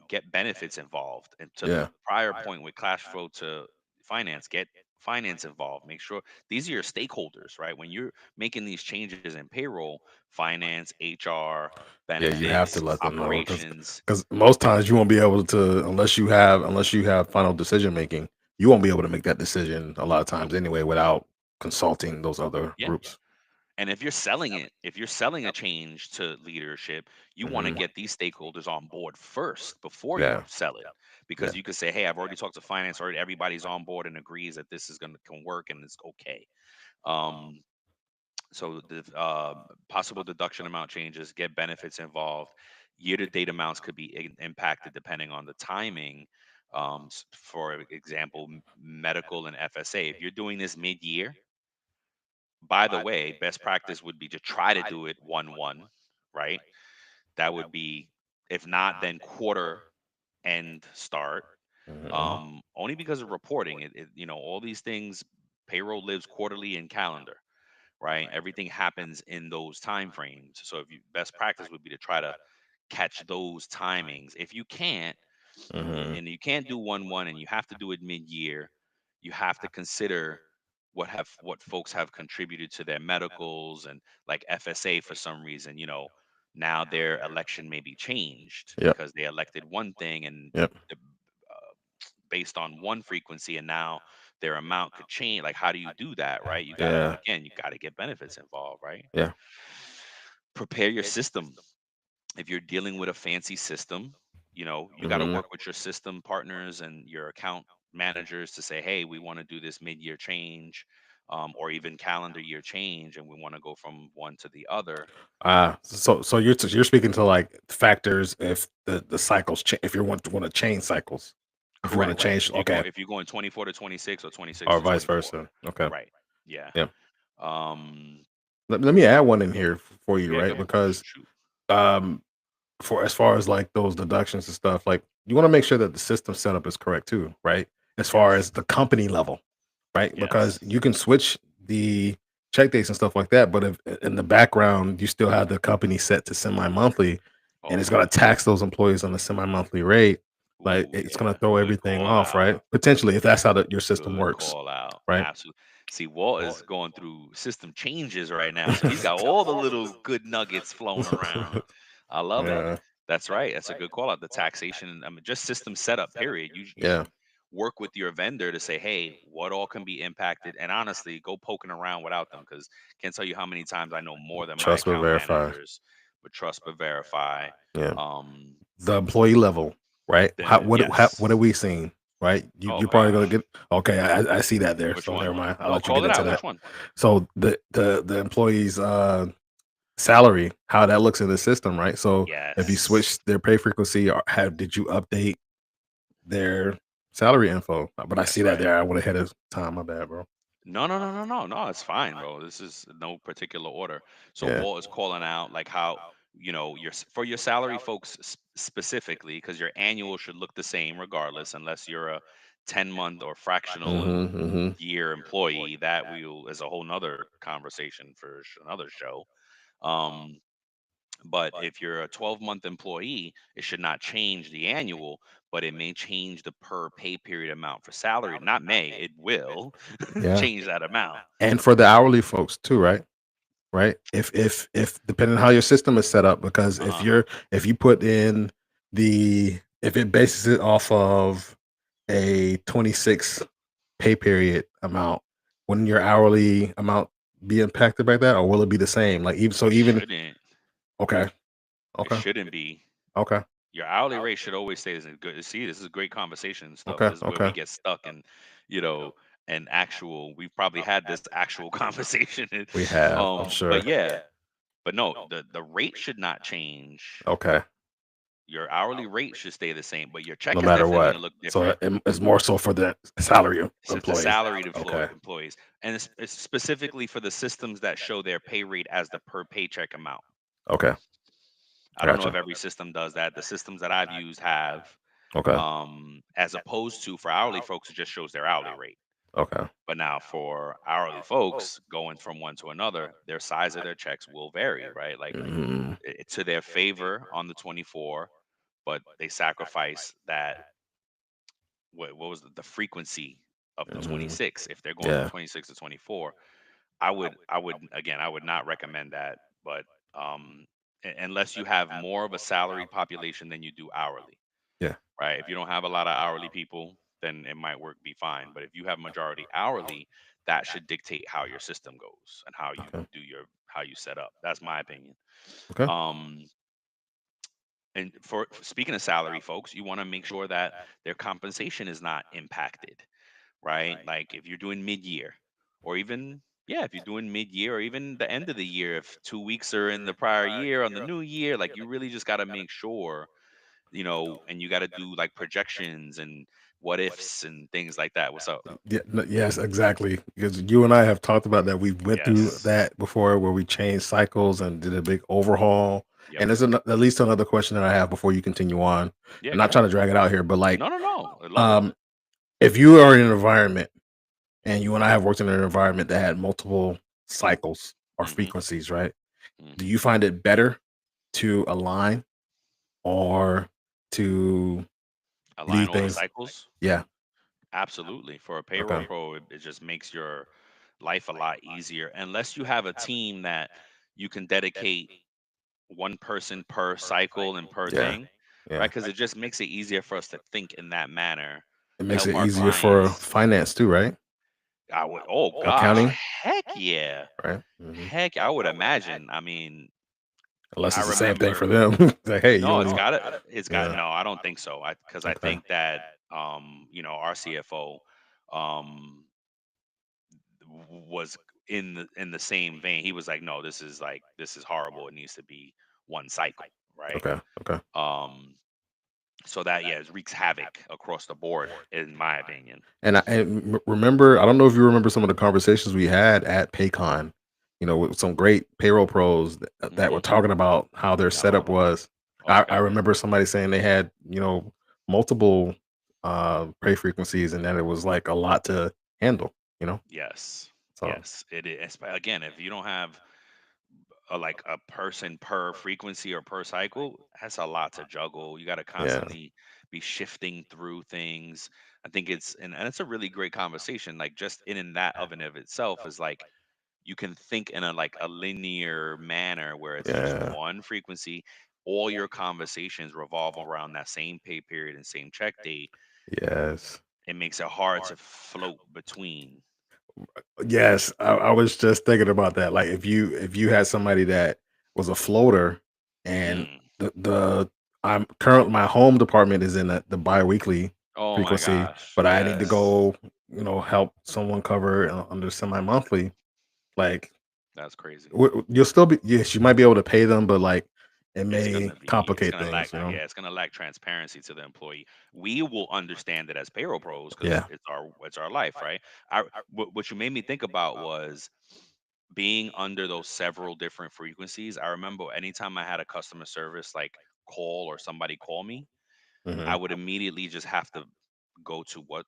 [SPEAKER 1] get benefits involved, and to the
[SPEAKER 2] Yeah.
[SPEAKER 1] prior point with cash flow to finance, get finance involved. Make sure these are your stakeholders, right? When you're making these changes in payroll, finance, HR,
[SPEAKER 2] Yeah, you have to
[SPEAKER 1] benefits,
[SPEAKER 2] let them know
[SPEAKER 1] operations.
[SPEAKER 2] because most times you won't be able to unless you have final decision making. You won't be able to make that decision a lot of
[SPEAKER 1] Nope.
[SPEAKER 2] times anyway without consulting those other
[SPEAKER 1] Yeah.
[SPEAKER 2] groups.
[SPEAKER 1] And if you're selling a change to leadership, you want to
[SPEAKER 2] Mhm.
[SPEAKER 1] get these stakeholders on board first before you
[SPEAKER 2] Yeah.
[SPEAKER 1] sell it. Because
[SPEAKER 2] Yeah.
[SPEAKER 1] you could say, hey, I've already talked to finance, already everybody's on board and agrees that this is going to can work and it's okay. Um, so the possible deduction amount changes, get benefits involved. Year to date amounts could be impacted depending on the timing. For example, medical and FSA. If you're doing this mid year, by the way, best practice would be to try to do it 1-1, right? That would be, if not, then quarter end start.
[SPEAKER 2] Mhm.
[SPEAKER 1] Only because of reporting. All these things, payroll lives quarterly in calendar, right? Everything happens in those time frames. So if you best practice would be to try to catch those timings. If you can't,
[SPEAKER 2] Mhm.
[SPEAKER 1] and you can't do 1-1 and you have to do it mid-year, you have to consider what folks have contributed to their medicals and like FSA for some reason, now their election may be changed
[SPEAKER 2] Yep.
[SPEAKER 1] because they elected one thing and
[SPEAKER 2] Yep.
[SPEAKER 1] the, based on one frequency, and now their amount could change. Like how do you do that, right?
[SPEAKER 2] Yeah.
[SPEAKER 1] You got to get benefits involved, right?
[SPEAKER 2] Yeah.
[SPEAKER 1] Prepare your system. If you're dealing with a fancy system, You got to
[SPEAKER 2] Mhm.
[SPEAKER 1] work with your system partners and your account managers to say, hey, we want to do this mid-year change, or even calendar year change, and we want to go from one to the other.
[SPEAKER 2] So you're speaking to like factors if the cycles if you want to change cycles, if you want to
[SPEAKER 1] Correct, right.
[SPEAKER 2] change, okay,
[SPEAKER 1] If you're going 24 to 26 or 26
[SPEAKER 2] or
[SPEAKER 1] to
[SPEAKER 2] vice
[SPEAKER 1] 24.
[SPEAKER 2] versa. Okay,
[SPEAKER 1] Right. Yeah.
[SPEAKER 2] yeah.
[SPEAKER 1] Um,
[SPEAKER 2] Let me add one in here for you,
[SPEAKER 1] yeah, go
[SPEAKER 2] right?
[SPEAKER 1] ahead.
[SPEAKER 2] Because
[SPEAKER 1] Shoot.
[SPEAKER 2] um, for as far as like those deductions and stuff, like you want to make sure that the system setup is correct too, right? As far
[SPEAKER 1] Yes.
[SPEAKER 2] as the company level, right? Because
[SPEAKER 1] Yes.
[SPEAKER 2] you can switch the check dates and stuff like that, but if in the background you still have the company set to semi-monthly, and
[SPEAKER 1] Oh
[SPEAKER 2] it's going
[SPEAKER 1] yeah.
[SPEAKER 2] to tax those employees on a semi-monthly rate, like
[SPEAKER 1] Ooh,
[SPEAKER 2] it's going
[SPEAKER 1] yeah.
[SPEAKER 2] to throw
[SPEAKER 1] Good
[SPEAKER 2] everything
[SPEAKER 1] call
[SPEAKER 2] off,
[SPEAKER 1] out.
[SPEAKER 2] right? Potentially, if that's how your system
[SPEAKER 1] Good
[SPEAKER 2] works,
[SPEAKER 1] call out.
[SPEAKER 2] right?
[SPEAKER 1] Absolutely. See, Walt is going through system changes right now, so he's got all the little good nuggets flowing around. I love it.
[SPEAKER 2] Yeah,
[SPEAKER 1] That's right. That's a good call out. The taxation, I mean, just system setup. Period. You
[SPEAKER 2] yeah.
[SPEAKER 1] should work with your vendor to say, hey, what all can be impacted, and honestly, go poking around without them because can't tell you how many times I know more than my
[SPEAKER 2] Trust but
[SPEAKER 1] account
[SPEAKER 2] verify.
[SPEAKER 1] managers. But trust but verify.
[SPEAKER 2] Yeah.
[SPEAKER 1] Um,
[SPEAKER 2] The employee level, right? What are
[SPEAKER 1] yes.
[SPEAKER 2] we seeing, right?
[SPEAKER 1] Oh
[SPEAKER 2] You're probably gonna
[SPEAKER 1] gosh.
[SPEAKER 2] get okay. I see that there.
[SPEAKER 1] Which
[SPEAKER 2] So
[SPEAKER 1] one?
[SPEAKER 2] never mind. I'll
[SPEAKER 1] No,
[SPEAKER 2] let you
[SPEAKER 1] call
[SPEAKER 2] get
[SPEAKER 1] it
[SPEAKER 2] into
[SPEAKER 1] out. Which
[SPEAKER 2] that.
[SPEAKER 1] one?
[SPEAKER 2] So the employees salary, how that looks in the system, right? So if you
[SPEAKER 1] Yes.
[SPEAKER 2] switch their pay frequency, or how did you update their salary info? But I see
[SPEAKER 1] That's
[SPEAKER 2] that
[SPEAKER 1] right.
[SPEAKER 2] there. I went ahead of time. My bad, bro.
[SPEAKER 1] No, no, no, no, no, no. It's fine, bro. This is no particular order. So
[SPEAKER 2] Yeah.
[SPEAKER 1] Walt is calling out like how for your salary folks specifically, because your annual should look the same regardless, unless you're a 10-month or fractional
[SPEAKER 2] Mm-hmm. Mm-hmm.
[SPEAKER 1] year employee. That will is a whole nother conversation for another show. Um, But if you're a 12-month employee, it should not change the annual, but it may change the per pay period amount for salary. Not may, it will
[SPEAKER 2] Yeah.
[SPEAKER 1] change that amount.
[SPEAKER 2] And for the hourly folks too, right? Right? If depending on how your system is set up, because
[SPEAKER 1] Uh-huh.
[SPEAKER 2] if you put in if it bases it off of a 26 pay period amount, wouldn't your hourly amount be impacted by that, or will it be the same? Like
[SPEAKER 1] It
[SPEAKER 2] even
[SPEAKER 1] shouldn't.
[SPEAKER 2] okay,
[SPEAKER 1] It
[SPEAKER 2] okay,
[SPEAKER 1] shouldn't be.
[SPEAKER 2] okay,
[SPEAKER 1] Your hourly rate should always stay as good. See, this is great conversation and stuff.
[SPEAKER 2] okay,
[SPEAKER 1] This is where we
[SPEAKER 2] okay.
[SPEAKER 1] get stuck in, you know, and actual. We've probably had this actual conversation.
[SPEAKER 2] We have, I'm
[SPEAKER 1] But
[SPEAKER 2] sure.
[SPEAKER 1] yeah, but no, the rate should not change.
[SPEAKER 2] Okay,
[SPEAKER 1] Your hourly rate should stay the same, but your check
[SPEAKER 2] no
[SPEAKER 1] is
[SPEAKER 2] matter
[SPEAKER 1] definitely going
[SPEAKER 2] what.
[SPEAKER 1] to look
[SPEAKER 2] So
[SPEAKER 1] different.
[SPEAKER 2] it's more so for the salary
[SPEAKER 1] So it's the
[SPEAKER 2] employees.
[SPEAKER 1] salaried
[SPEAKER 2] Okay,
[SPEAKER 1] employees, and it's specifically for the systems that show their pay rate as the per paycheck amount.
[SPEAKER 2] okay,
[SPEAKER 1] I don't know if
[SPEAKER 2] gotcha.
[SPEAKER 1] every system does that. The systems that I've used have,
[SPEAKER 2] Okay,
[SPEAKER 1] as opposed to for hourly folks, it just shows their hourly rate.
[SPEAKER 2] okay.
[SPEAKER 1] But now for hourly folks going from one to another, their size of their checks will vary, right? Like
[SPEAKER 2] Mhm.
[SPEAKER 1] to their favor on the 24, but they sacrifice that what was the frequency of the
[SPEAKER 2] Mhm.
[SPEAKER 1] 26 if they're going from
[SPEAKER 2] Yeah.
[SPEAKER 1] 26 to 24. I would again, I would not recommend that, but um unless you have more of a salaried population than you do hourly,
[SPEAKER 2] Yeah.
[SPEAKER 1] right? If you don't have a lot of hourly people, then it might work be fine, but if you have majority hourly, that should dictate how your system goes and
[SPEAKER 2] Okay.
[SPEAKER 1] how you set up. That's my opinion.
[SPEAKER 2] Okay.
[SPEAKER 1] um and for speaking of salary folks, you want to make sure that their compensation is not impacted, right? Like if you're doing mid-year, or even yeah, if you're doing mid-year or even the end of the year, if 2 weeks are in the prior year on the new year, like you really just got to make sure, and you got to do like projections and what ifs and things like that. What's up?
[SPEAKER 2] Yeah, yes, exactly. Because you and I have talked about that. We went through
[SPEAKER 1] Yes.
[SPEAKER 2] that before where we changed cycles and did a big overhaul.
[SPEAKER 1] Yep.
[SPEAKER 2] And there's at least another question that I have before you continue on.
[SPEAKER 1] Yeah,
[SPEAKER 2] I'm
[SPEAKER 1] go
[SPEAKER 2] not
[SPEAKER 1] ahead.
[SPEAKER 2] trying to drag it out here, but like,
[SPEAKER 1] No, no, no. I love it.
[SPEAKER 2] um, if you are in an environment and you and I have worked in an environment that had multiple cycles or
[SPEAKER 1] Hmm.
[SPEAKER 2] frequencies, right? Do
[SPEAKER 1] Hmm.
[SPEAKER 2] you find it better to align or to
[SPEAKER 1] Align
[SPEAKER 2] leave
[SPEAKER 1] all the
[SPEAKER 2] things?
[SPEAKER 1] cycles.
[SPEAKER 2] Yeah.
[SPEAKER 1] Absolutely. For a payroll
[SPEAKER 2] Okay.
[SPEAKER 1] pro, it just makes your life a lot easier. Unless you have a team that you can dedicate one person per cycle and per
[SPEAKER 2] Yeah.
[SPEAKER 1] thing, right?
[SPEAKER 2] Yeah.
[SPEAKER 1] Because it just makes it easier for us to think in that manner,
[SPEAKER 2] It makes
[SPEAKER 1] help
[SPEAKER 2] it
[SPEAKER 1] our
[SPEAKER 2] easier for
[SPEAKER 1] clients.
[SPEAKER 2] finance too, right?
[SPEAKER 1] Oh gosh,
[SPEAKER 2] Accounting,
[SPEAKER 1] heck yeah.
[SPEAKER 2] right? Mhm.
[SPEAKER 1] Heck, I would imagine. I mean,
[SPEAKER 2] Unless
[SPEAKER 1] I
[SPEAKER 2] it's the same thing for
[SPEAKER 1] remember
[SPEAKER 2] them. Like, hey, you
[SPEAKER 1] no,
[SPEAKER 2] only
[SPEAKER 1] it's got
[SPEAKER 2] yeah.
[SPEAKER 1] no, I don't think so. Because I
[SPEAKER 2] Okay.
[SPEAKER 1] think that our CFO um was in the same vein. He was like, "No, this is horrible. It needs to be one cycle, right?"
[SPEAKER 2] Okay. Okay.
[SPEAKER 1] Um, so that yeah, it wreaks havoc across the board, in my opinion.
[SPEAKER 2] Remember, I don't know if you remember some of the conversations we had at Paycon, with some great payroll pros that were
[SPEAKER 1] Hmm.
[SPEAKER 2] talking about how their setup
[SPEAKER 1] Oh,
[SPEAKER 2] was. I
[SPEAKER 1] okay.
[SPEAKER 2] remember somebody saying they had, multiple pay frequencies and that it was like a lot to handle, you know?
[SPEAKER 1] Yes,
[SPEAKER 2] So
[SPEAKER 1] yes, it is. But again, if you don't have like a person per frequency or per cycle, that's a lot to juggle. You got to
[SPEAKER 2] yeah.
[SPEAKER 1] constantly be shifting through things. I think and it's a really great conversation. Like just in that of and of itself is like you can think in a linear manner where it's just
[SPEAKER 2] Yeah.
[SPEAKER 1] one frequency. All your conversations revolve around that same pay period and same check date.
[SPEAKER 2] Yes.
[SPEAKER 1] It makes it hard to float between.
[SPEAKER 2] Yes, I was just thinking about that. Like if you had somebody that was a floater and
[SPEAKER 1] Mm.
[SPEAKER 2] the I'm current my home department is in the biweekly
[SPEAKER 1] Oh my
[SPEAKER 2] frequency,
[SPEAKER 1] gosh.
[SPEAKER 2] but I need to
[SPEAKER 1] Yes.
[SPEAKER 2] go, help someone cover under semi-monthly. Like
[SPEAKER 1] That's crazy.
[SPEAKER 2] you'll still be yes, you might be able to pay them, but like it may
[SPEAKER 1] It's
[SPEAKER 2] complicate
[SPEAKER 1] gonna lack,
[SPEAKER 2] things.
[SPEAKER 1] yeah, it's gonna lack transparency to the employee. We will understand it as payroll pros because
[SPEAKER 2] Yeah.
[SPEAKER 1] it's our life, right? What you made me think about was being under those several different frequencies. I remember anytime I had a customer service like call or somebody call me,
[SPEAKER 2] Hmm.
[SPEAKER 1] I would immediately just have to go to what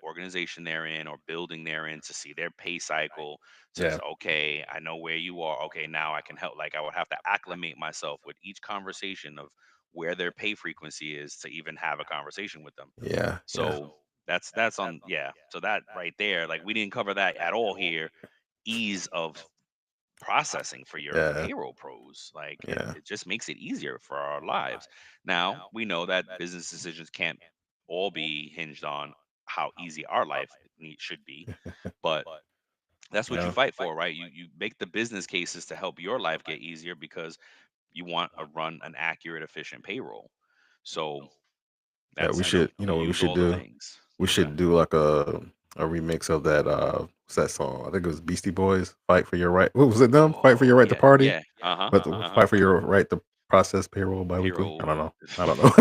[SPEAKER 1] organization they're in or building they're in to see their pay cycle
[SPEAKER 2] Yeah.
[SPEAKER 1] okay, I know where you are. Okay, now I can help. Like I would have to acclimate myself with each conversation of where their pay frequency is to even have a conversation with them.
[SPEAKER 2] Yeah. Yeah.
[SPEAKER 1] So that's on yeah. So that right there, like we didn't cover that at all here. Ease of processing for your
[SPEAKER 2] Yeah.
[SPEAKER 1] payroll pros. Like
[SPEAKER 2] Yeah.
[SPEAKER 1] it just makes it easier for our lives. Now, we know that business decisions can't all be hinged on how easy our life should be, but that's what you
[SPEAKER 2] Yeah.
[SPEAKER 1] fight for, right? You make the business cases to help your life get easier because you want to run an accurate, efficient payroll. So
[SPEAKER 2] Yeah,
[SPEAKER 1] that's
[SPEAKER 2] you
[SPEAKER 1] you
[SPEAKER 2] know what we
[SPEAKER 1] use
[SPEAKER 2] should
[SPEAKER 1] all the
[SPEAKER 2] do?
[SPEAKER 1] things.
[SPEAKER 2] We
[SPEAKER 1] Okay.
[SPEAKER 2] should do like a remix of that what's that song? I think it was Beastie Boys, Fight for Your Right. What was it them? Fight for
[SPEAKER 1] Oh
[SPEAKER 2] Your Right to
[SPEAKER 1] yeah,
[SPEAKER 2] Party?
[SPEAKER 1] yeah. Uh huh.
[SPEAKER 2] But
[SPEAKER 1] Uh huh.
[SPEAKER 2] Fight for Your Right to Process Payroll biweekly? I
[SPEAKER 1] Payroll.
[SPEAKER 2] don't know. I don't know.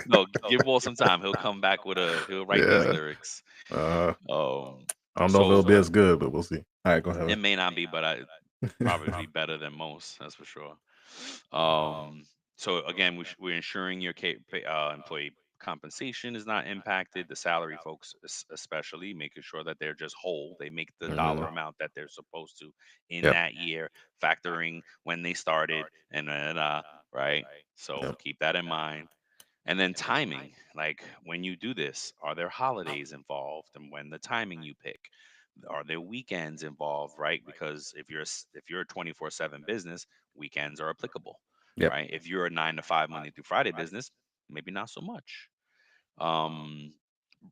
[SPEAKER 1] No, give Wall some time. He'll come back with he'll write these
[SPEAKER 2] Yeah.
[SPEAKER 1] lyrics.
[SPEAKER 2] Uh,
[SPEAKER 1] Um,
[SPEAKER 2] I don't know if
[SPEAKER 1] so
[SPEAKER 2] it'll be as good, but we'll see. All right, go
[SPEAKER 1] it
[SPEAKER 2] ahead.
[SPEAKER 1] may not be, but I probably be better than most. That's for sure. Um, so again, we're ensuring your employee compensation is not impacted. The salary folks, especially, making sure that they're just whole. They make the
[SPEAKER 2] Hmm.
[SPEAKER 1] dollar amount that they're supposed to in
[SPEAKER 2] Yep.
[SPEAKER 1] that year, factoring when they started, and right. So
[SPEAKER 2] Yep.
[SPEAKER 1] keep that in mind. And then timing, like when you do this, are there holidays involved, and when the timing you pick? Are there weekends involved, right? Because if you're a 24/7 business, weekends are applicable,
[SPEAKER 2] Yep.
[SPEAKER 1] right? If you're a 9 to 5 Monday through Friday business, maybe not so much. Um,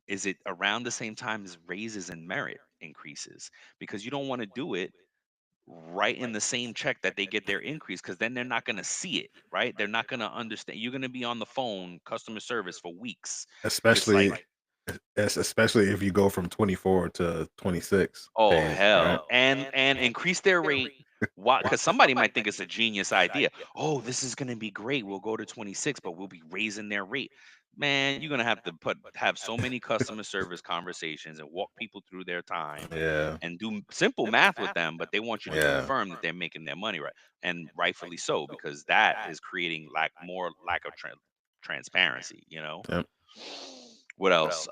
[SPEAKER 1] is it around the same time as raises and merit increases? Because you don't want to do it right in the same check that they get their increase because then they're not going to see it, right? They're not going to understand. You're going to be on the phone customer service for weeks, just like,
[SPEAKER 2] Especially especially if you go from 24 to 26
[SPEAKER 1] oh
[SPEAKER 2] pay, right?
[SPEAKER 1] hell, and increase their rate. Why? Because somebody might think it's a genius idea. Oh, this is going to be great. We'll go to 26, but we'll be raising their rate. Man, you're gonna have to have so many customer service conversations and walk people through their time,
[SPEAKER 2] Yeah.
[SPEAKER 1] and do simple math with them. But they want you to
[SPEAKER 2] Yeah.
[SPEAKER 1] confirm that they're making their money right, and rightfully so, because that is creating more lack of transparency. You know.
[SPEAKER 2] Yep.
[SPEAKER 1] What else?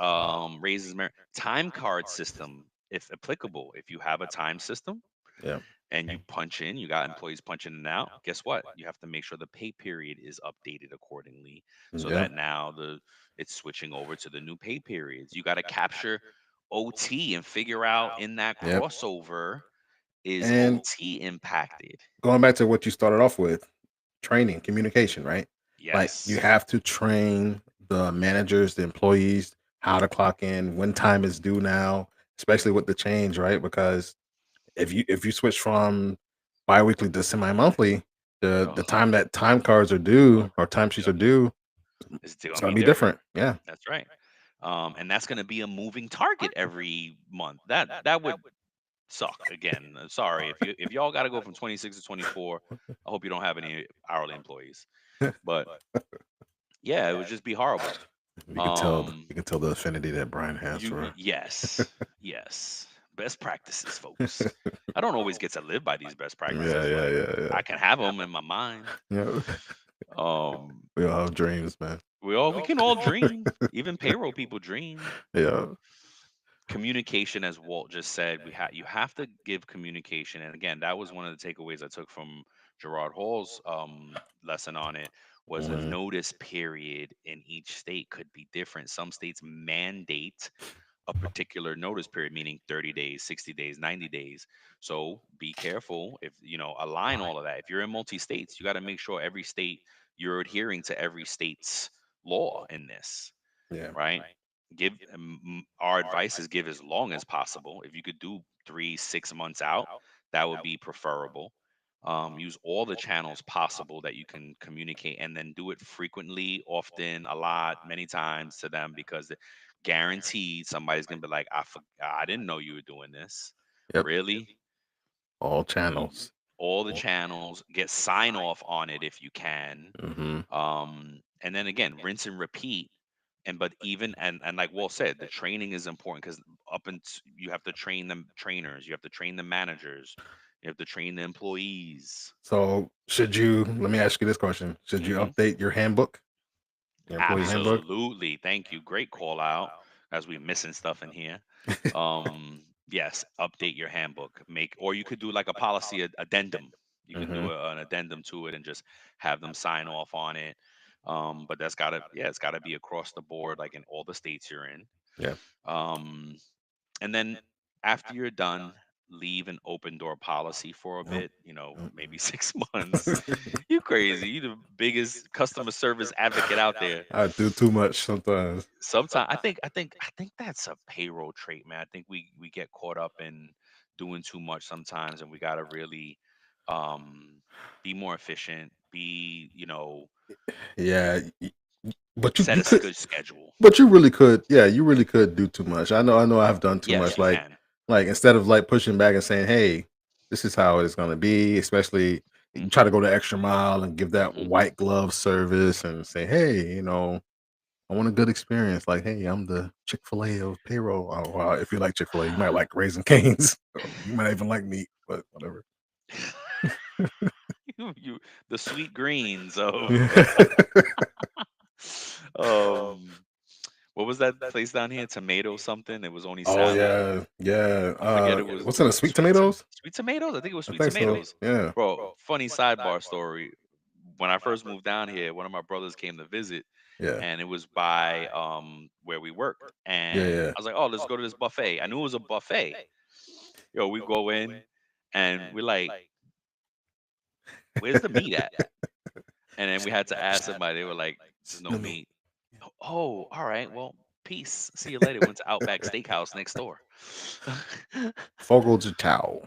[SPEAKER 1] Raises merit. Time card system, if applicable. If you have a time system
[SPEAKER 2] Yep.
[SPEAKER 1] and you punch in, you got employees punching in and out. Guess what? You have to make sure the pay period is updated accordingly, so
[SPEAKER 2] Yep.
[SPEAKER 1] that now the it's switching over to the new pay periods. You got to capture OT and figure out in that
[SPEAKER 2] Yep.
[SPEAKER 1] crossover, is
[SPEAKER 2] And
[SPEAKER 1] OT impacted?
[SPEAKER 2] going back to what you started off with, training, communication, right? Like you
[SPEAKER 1] Yes.
[SPEAKER 2] have to train the managers, the employees, how to clock in, when time is due now, especially with the change, right? Because if you switch from biweekly to semi-monthly, the
[SPEAKER 1] Ugh,
[SPEAKER 2] time that time cards are due or timesheets
[SPEAKER 1] yep,
[SPEAKER 2] are due,
[SPEAKER 1] it's still
[SPEAKER 2] it's
[SPEAKER 1] gonna
[SPEAKER 2] gonna
[SPEAKER 1] be
[SPEAKER 2] be
[SPEAKER 1] different.
[SPEAKER 2] different. Yeah.
[SPEAKER 1] That's right. And that's gonna be a moving target every month. That would suck. Again, sorry if y'all got to go from 26 to 24. I hope you don't have any hourly employees, but yeah, it would just be horrible. Um,
[SPEAKER 2] You can tell the affinity that Brian has for.
[SPEAKER 1] yes, yes, best practices, folks. I don't always get to live by these best
[SPEAKER 2] Yeah,
[SPEAKER 1] practices,
[SPEAKER 2] yeah,
[SPEAKER 1] but
[SPEAKER 2] yeah, yeah.
[SPEAKER 1] I can have them in my mind.
[SPEAKER 2] Yeah.
[SPEAKER 1] Um,
[SPEAKER 2] We all have dreams, man.
[SPEAKER 1] we can all dream. Even payroll people dream.
[SPEAKER 2] Yeah.
[SPEAKER 1] Communication, as Walt just said, you have to give communication. And again, that was one of the takeaways I took from Gerard Hall's lesson on it, was a
[SPEAKER 2] Mhm.
[SPEAKER 1] notice period in each state could be different. Some states mandate a particular notice period, meaning 30 days, 60 days, 90 days. So be careful. If align all of that. If you're in multi states, you got to make sure every state, you're adhering to every state's law in this,
[SPEAKER 2] Yeah.
[SPEAKER 1] right? Give Our advice is give as long as possible. If you could do 3 6 months out, that would be preferable. Use all the channels possible that you can communicate, and then do it frequently, often, a lot, many times to them, because guaranteed somebody's gonna be like, I didn't know you were doing this.
[SPEAKER 2] Yep.
[SPEAKER 1] Really?
[SPEAKER 2] All
[SPEAKER 1] You
[SPEAKER 2] channels.
[SPEAKER 1] All the channels, get sign off on it if you can.
[SPEAKER 2] Mhm.
[SPEAKER 1] And then again, rinse and repeat. But even, and like Walt said, the training is important, because you have to train them trainers, you have to train the managers, you have to train the employees.
[SPEAKER 2] So, let me ask you this question. Should you
[SPEAKER 1] Hmm.
[SPEAKER 2] update your handbook, your employee handbook?
[SPEAKER 1] Absolutely. Thank you. Great call out. As we missing stuff in here. Yes, update your handbook. Or you could do like a policy addendum. You can do
[SPEAKER 2] Mhm.
[SPEAKER 1] an addendum to it and just have them sign off on it. But it's gotta be across the board, like in all the states you're in.
[SPEAKER 2] Yeah.
[SPEAKER 1] Um, and then after you're done, leave an open door policy for a
[SPEAKER 2] Yep.
[SPEAKER 1] bit,
[SPEAKER 2] Yep.
[SPEAKER 1] maybe 6 months. You crazy. You the biggest customer service advocate out there.
[SPEAKER 2] I do too much sometimes.
[SPEAKER 1] Sometimes I think that's a payroll trait, man. I think we get caught up in doing too much sometimes, and we gotta really um be more efficient,
[SPEAKER 2] Yeah, but
[SPEAKER 1] set
[SPEAKER 2] you
[SPEAKER 1] a
[SPEAKER 2] could,
[SPEAKER 1] good schedule.
[SPEAKER 2] but you really could. Yeah, you really could do too much. I know I've done too
[SPEAKER 1] Yes,
[SPEAKER 2] much.
[SPEAKER 1] you can.
[SPEAKER 2] Like instead of like pushing back and saying, "Hey, this is how it's going to be," especially you try
[SPEAKER 1] Hmm.
[SPEAKER 2] to go the extra mile and give that
[SPEAKER 1] Hmm.
[SPEAKER 2] white glove service and say, "Hey, I want a good experience." Like, "Hey, I'm the Chick-fil-A of payroll." Oh, well, if you like Chick-fil-A, you might like Raising Cane's. You might even like meat, but whatever.
[SPEAKER 1] you the sweet greens of
[SPEAKER 2] Yeah.
[SPEAKER 1] um what was that place down here? Tomato something. It was only
[SPEAKER 2] Oh
[SPEAKER 1] salad.
[SPEAKER 2] yeah, yeah.
[SPEAKER 1] I forget. It was
[SPEAKER 2] What's in it? Sweet
[SPEAKER 1] sweet
[SPEAKER 2] tomatoes?
[SPEAKER 1] sweet tomatoes. I think it was
[SPEAKER 2] I
[SPEAKER 1] sweet
[SPEAKER 2] think so.
[SPEAKER 1] tomatoes.
[SPEAKER 2] Yeah.
[SPEAKER 1] Bro, funny sidebar story. When I first moved down here, one of my brothers came to visit,
[SPEAKER 2] Yeah.
[SPEAKER 1] and it was by where we worked.
[SPEAKER 2] Yeah,
[SPEAKER 1] And
[SPEAKER 2] yeah.
[SPEAKER 1] I was like, "Oh, let's go to this buffet." I knew it was a buffet. Yo, we go in and we're like, "Where's the meat at?" And then we had to ask somebody. They were like, "There's no
[SPEAKER 2] No meat.
[SPEAKER 1] meat." Oh, all right. Well, peace. See you later. Went to Outback Steakhouse next door.
[SPEAKER 2] Fogo de chao.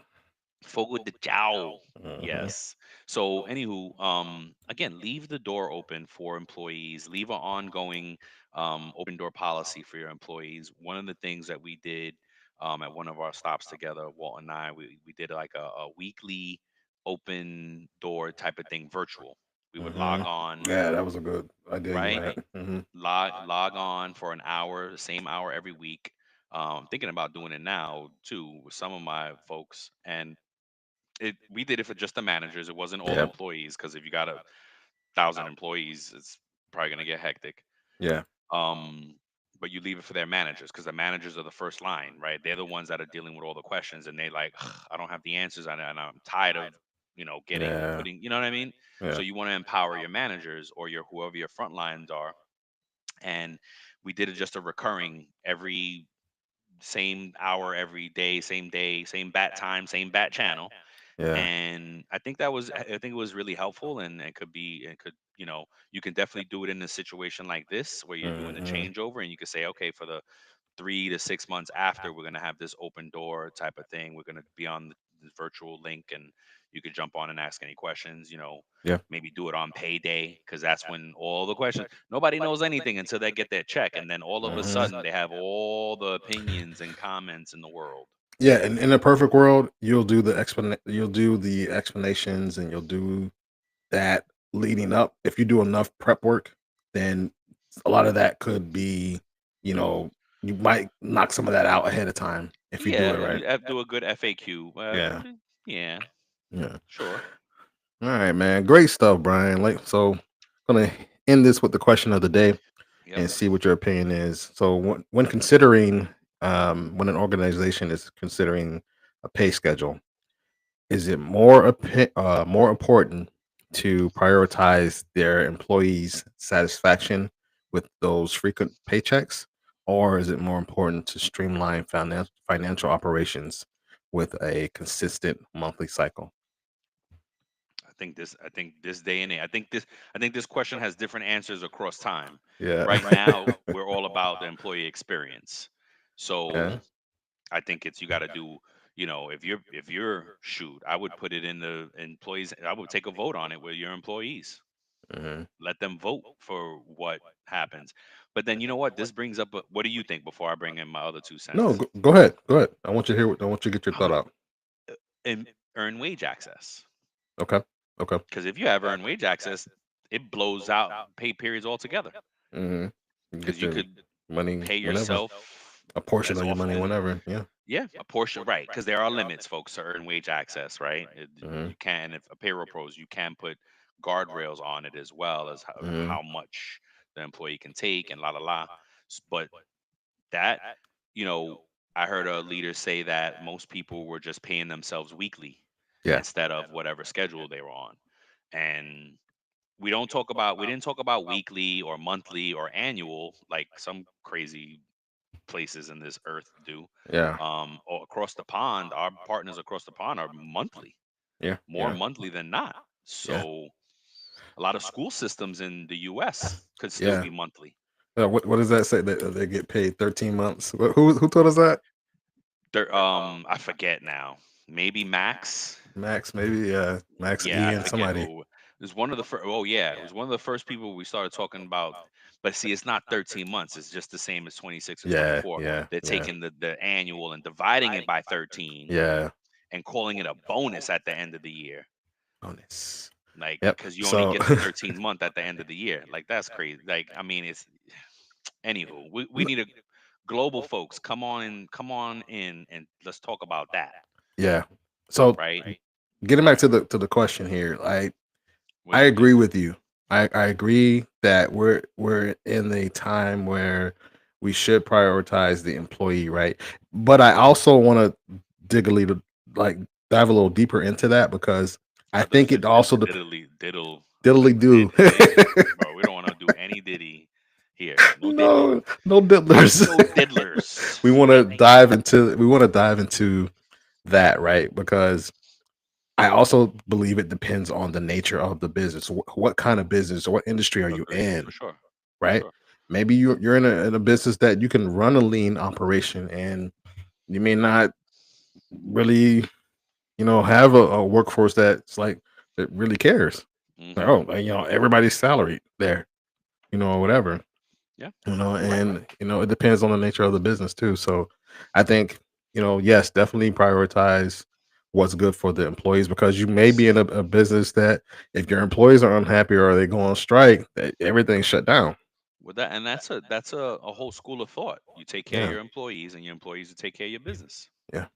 [SPEAKER 1] Fogo de Chao.
[SPEAKER 2] Mhm.
[SPEAKER 1] Yes. So, anywho, again, leave the door open for employees. Leave an ongoing open door policy for your employees. One of the things that we did at one of our stops together, Walt and I, we did like a weekly open door type of thing, virtual. We would log
[SPEAKER 2] Mhm.
[SPEAKER 1] on,
[SPEAKER 2] Yeah, that was a good idea you
[SPEAKER 1] right?
[SPEAKER 2] had. Mhm.
[SPEAKER 1] Log on for an hour, the same hour every week. Thinking about doing it now too with some of my folks, and we did it for just the managers. It wasn't all
[SPEAKER 2] Yep.
[SPEAKER 1] employees, because if you got 1,000 employees, it's probably gonna get hectic.
[SPEAKER 2] Yeah.
[SPEAKER 1] Um, but you leave it for their managers, because the managers are the first line, right? They're the ones that are dealing with all the questions, and they like, "Ugh, I don't have the answers, and I'm tired of getting
[SPEAKER 2] Yeah.
[SPEAKER 1] putting, you know what I mean? So
[SPEAKER 2] Yeah.
[SPEAKER 1] you want to empower your managers, or your whoever your front lines are. And we did it just a recurring, every same hour every day, same bat time, same bat channel.
[SPEAKER 2] Yeah.
[SPEAKER 1] And I think it was really helpful, and you can definitely do it in a situation like this, where you're doing the
[SPEAKER 2] Mhm.
[SPEAKER 1] changeover, and you could say, okay, for the 3 to 6 months after, we're going to have this open door type of thing. We're going to be on this virtual link, and you could jump on and ask any questions.
[SPEAKER 2] Yeah.
[SPEAKER 1] Maybe do it on payday, because that's when all the questions. Nobody knows anything until they get their check, and then all of a
[SPEAKER 2] Mhm.
[SPEAKER 1] sudden they have all the opinions and comments in the world.
[SPEAKER 2] Yeah, in a perfect world, you'll do the explanations and you'll do that leading up. If you do enough prep work, then a lot of that could be, you know, you might knock some of that out ahead of time if you do
[SPEAKER 1] Yeah,
[SPEAKER 2] it right.
[SPEAKER 1] you have to do a good FAQ.
[SPEAKER 2] Yeah.
[SPEAKER 1] Yeah,
[SPEAKER 2] Yeah.
[SPEAKER 1] sure.
[SPEAKER 2] All right, man. Great stuff, Brian. Like, so gonna end this with the question of the day
[SPEAKER 1] Yep.
[SPEAKER 2] and see what your opinion is. So when considering when an organization is considering a pay schedule, is it more important to prioritize their employees' satisfaction with those frequent paychecks, or is it more important to streamline financial operations with a consistent monthly cycle?
[SPEAKER 1] I think this day and age, I think this question has different answers across time.
[SPEAKER 2] Yeah.
[SPEAKER 1] Right now, we're all about the employee experience. So
[SPEAKER 2] Yeah.
[SPEAKER 1] I think it's, you got to do, if you're shoot, I would put it in the employees. I would take a vote on it with your employees.
[SPEAKER 2] Hmm.
[SPEAKER 1] Let them vote for what happens. But then, you know what? This brings up, what do you think before I bring in my other two
[SPEAKER 2] No,
[SPEAKER 1] cents?
[SPEAKER 2] go ahead. Go ahead. I want you to hear. I want you to get your
[SPEAKER 1] I
[SPEAKER 2] thought
[SPEAKER 1] would
[SPEAKER 2] out.
[SPEAKER 1] and earn wage access.
[SPEAKER 2] Okay. Okay.
[SPEAKER 1] Because if you have earned wage access, it blows out pay periods altogether.
[SPEAKER 2] Hmm. You
[SPEAKER 1] Because
[SPEAKER 2] get
[SPEAKER 1] you
[SPEAKER 2] your
[SPEAKER 1] could
[SPEAKER 2] money
[SPEAKER 1] pay
[SPEAKER 2] whenever.
[SPEAKER 1] yourself
[SPEAKER 2] A portion
[SPEAKER 1] as
[SPEAKER 2] of your money
[SPEAKER 1] often.
[SPEAKER 2] whenever. Yeah.
[SPEAKER 1] Yeah, a portion, right? Because there are limits, folks, to earn wage access, right?
[SPEAKER 2] Hmm.
[SPEAKER 1] You can, if a payroll pros, you can put guardrails on it, as well as
[SPEAKER 2] Hmm.
[SPEAKER 1] how much the employee can take, and la la la. But that, you know, I heard a leader say that most people were just paying themselves weekly
[SPEAKER 2] Yeah.
[SPEAKER 1] instead of whatever schedule they were on. And we didn't talk about weekly or monthly or annual like some crazy places in this earth do.
[SPEAKER 2] Yeah.
[SPEAKER 1] Or across the pond, our partners across the pond are monthly,
[SPEAKER 2] Yeah.
[SPEAKER 1] more
[SPEAKER 2] Yeah.
[SPEAKER 1] monthly than not.
[SPEAKER 2] Yeah.
[SPEAKER 1] So a lot of school systems in the US could still
[SPEAKER 2] Yeah.
[SPEAKER 1] be monthly.
[SPEAKER 2] What does that say? That they get paid 13 months? Who told us that?
[SPEAKER 1] I forget now. Maybe Max.
[SPEAKER 2] Max, maybe. Yeah, Max,
[SPEAKER 1] Yeah, I
[SPEAKER 2] Ian,
[SPEAKER 1] forget
[SPEAKER 2] somebody.
[SPEAKER 1] who. It was one of the first. Oh yeah, it was one of the first people we started talking about. But see, it's not 13 months. It's just the same as 26 or
[SPEAKER 2] Yeah.
[SPEAKER 1] 24.
[SPEAKER 2] Yeah.
[SPEAKER 1] They're
[SPEAKER 2] Yeah.
[SPEAKER 1] taking the annual and dividing it by 13
[SPEAKER 2] Yeah.
[SPEAKER 1] and calling it a bonus at the end of the year.
[SPEAKER 2] Bonus.
[SPEAKER 1] Like,
[SPEAKER 2] Yep.
[SPEAKER 1] because you only
[SPEAKER 2] So,
[SPEAKER 1] get the 13th month at the end of the year. Like, that's crazy. Like, I mean, it's anywho. We need a global folks. Come on in and let's talk about that.
[SPEAKER 2] yeah. So
[SPEAKER 1] Right?
[SPEAKER 2] getting back to the question here, I
[SPEAKER 1] What
[SPEAKER 2] agree with you. I agree that we're in a time where we should prioritize the employee, right? But I also want to dig a little, like dive a little deeper into that because I
[SPEAKER 1] I thought you
[SPEAKER 2] think
[SPEAKER 1] said
[SPEAKER 2] it also
[SPEAKER 1] diddle. I was like,
[SPEAKER 2] diddly do.
[SPEAKER 1] bro, we don't want to do any diddy here. No diddly.
[SPEAKER 2] No, no diddlers.
[SPEAKER 1] No diddlers. Thank you.
[SPEAKER 2] We want to dive into that, right? Because I also believe it depends on the nature of the business. What kind of business or what industry are you
[SPEAKER 1] Agreed.
[SPEAKER 2] in,
[SPEAKER 1] For sure. For
[SPEAKER 2] right?
[SPEAKER 1] sure.
[SPEAKER 2] Maybe you're in a business that you can run a lean operation and you may not really, have a workforce that's like that really cares. Like,
[SPEAKER 1] Hmm.
[SPEAKER 2] oh, everybody's salaried there, or whatever.
[SPEAKER 1] Yeah.
[SPEAKER 2] And it depends on the nature of the business too. So I think, yes, definitely prioritize what's good for the employees because you may be in a business that if your employees are unhappy or they go on strike, that everything's shut down.
[SPEAKER 1] With that, and that's a whole school of thought. You take care of
[SPEAKER 2] Yeah.
[SPEAKER 1] your employees, and your employees will take care of your business.
[SPEAKER 2] Yeah.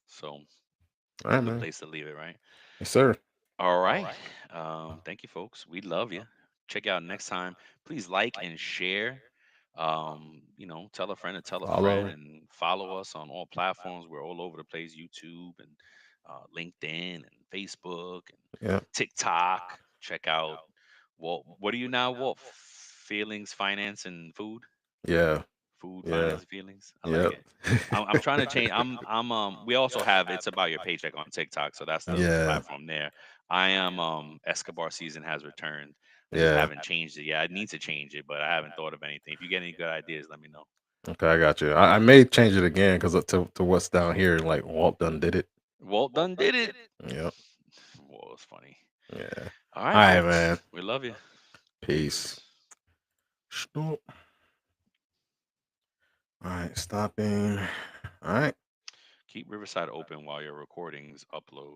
[SPEAKER 1] So
[SPEAKER 2] All
[SPEAKER 1] it's a
[SPEAKER 2] right,
[SPEAKER 1] good
[SPEAKER 2] man.
[SPEAKER 1] place to leave it, right?
[SPEAKER 2] Yes, sir.
[SPEAKER 1] All right. Thank you, folks. We love you. Check you out next time. Please like and share. Tell a friend to tell a friend,
[SPEAKER 2] Follow.
[SPEAKER 1] and follow us on all platforms. We're all over the place: YouTube and LinkedIn and Facebook and
[SPEAKER 2] Yeah.
[SPEAKER 1] TikTok. Check out Walt. What are you now, Walt? Feelings, finance, and food.
[SPEAKER 2] Yeah.
[SPEAKER 1] Food,
[SPEAKER 2] Yeah.
[SPEAKER 1] finance, and feelings. I like
[SPEAKER 2] Yep.
[SPEAKER 1] it. I'm trying to change. We also have It's About Your Paycheck on TikTok, so that's the
[SPEAKER 2] Yeah.
[SPEAKER 1] platform there. I am Escobar season has returned. I just
[SPEAKER 2] Yeah.
[SPEAKER 1] haven't changed it yet. I need to change it, but I haven't thought of anything. If you get any good ideas, let me know.
[SPEAKER 2] Okay, I got you. I may change it again because to what's down here, like Walt done did it.
[SPEAKER 1] Walt done did it.
[SPEAKER 2] Yep.
[SPEAKER 1] Whoa, it's funny.
[SPEAKER 2] Yeah.
[SPEAKER 1] All
[SPEAKER 2] All
[SPEAKER 1] right,
[SPEAKER 2] right,
[SPEAKER 1] folks.
[SPEAKER 2] man.
[SPEAKER 1] We love you.
[SPEAKER 2] Peace.
[SPEAKER 1] Peace.
[SPEAKER 2] Stop. All right, stopping. All right.
[SPEAKER 1] Keep Riverside open while your recordings upload.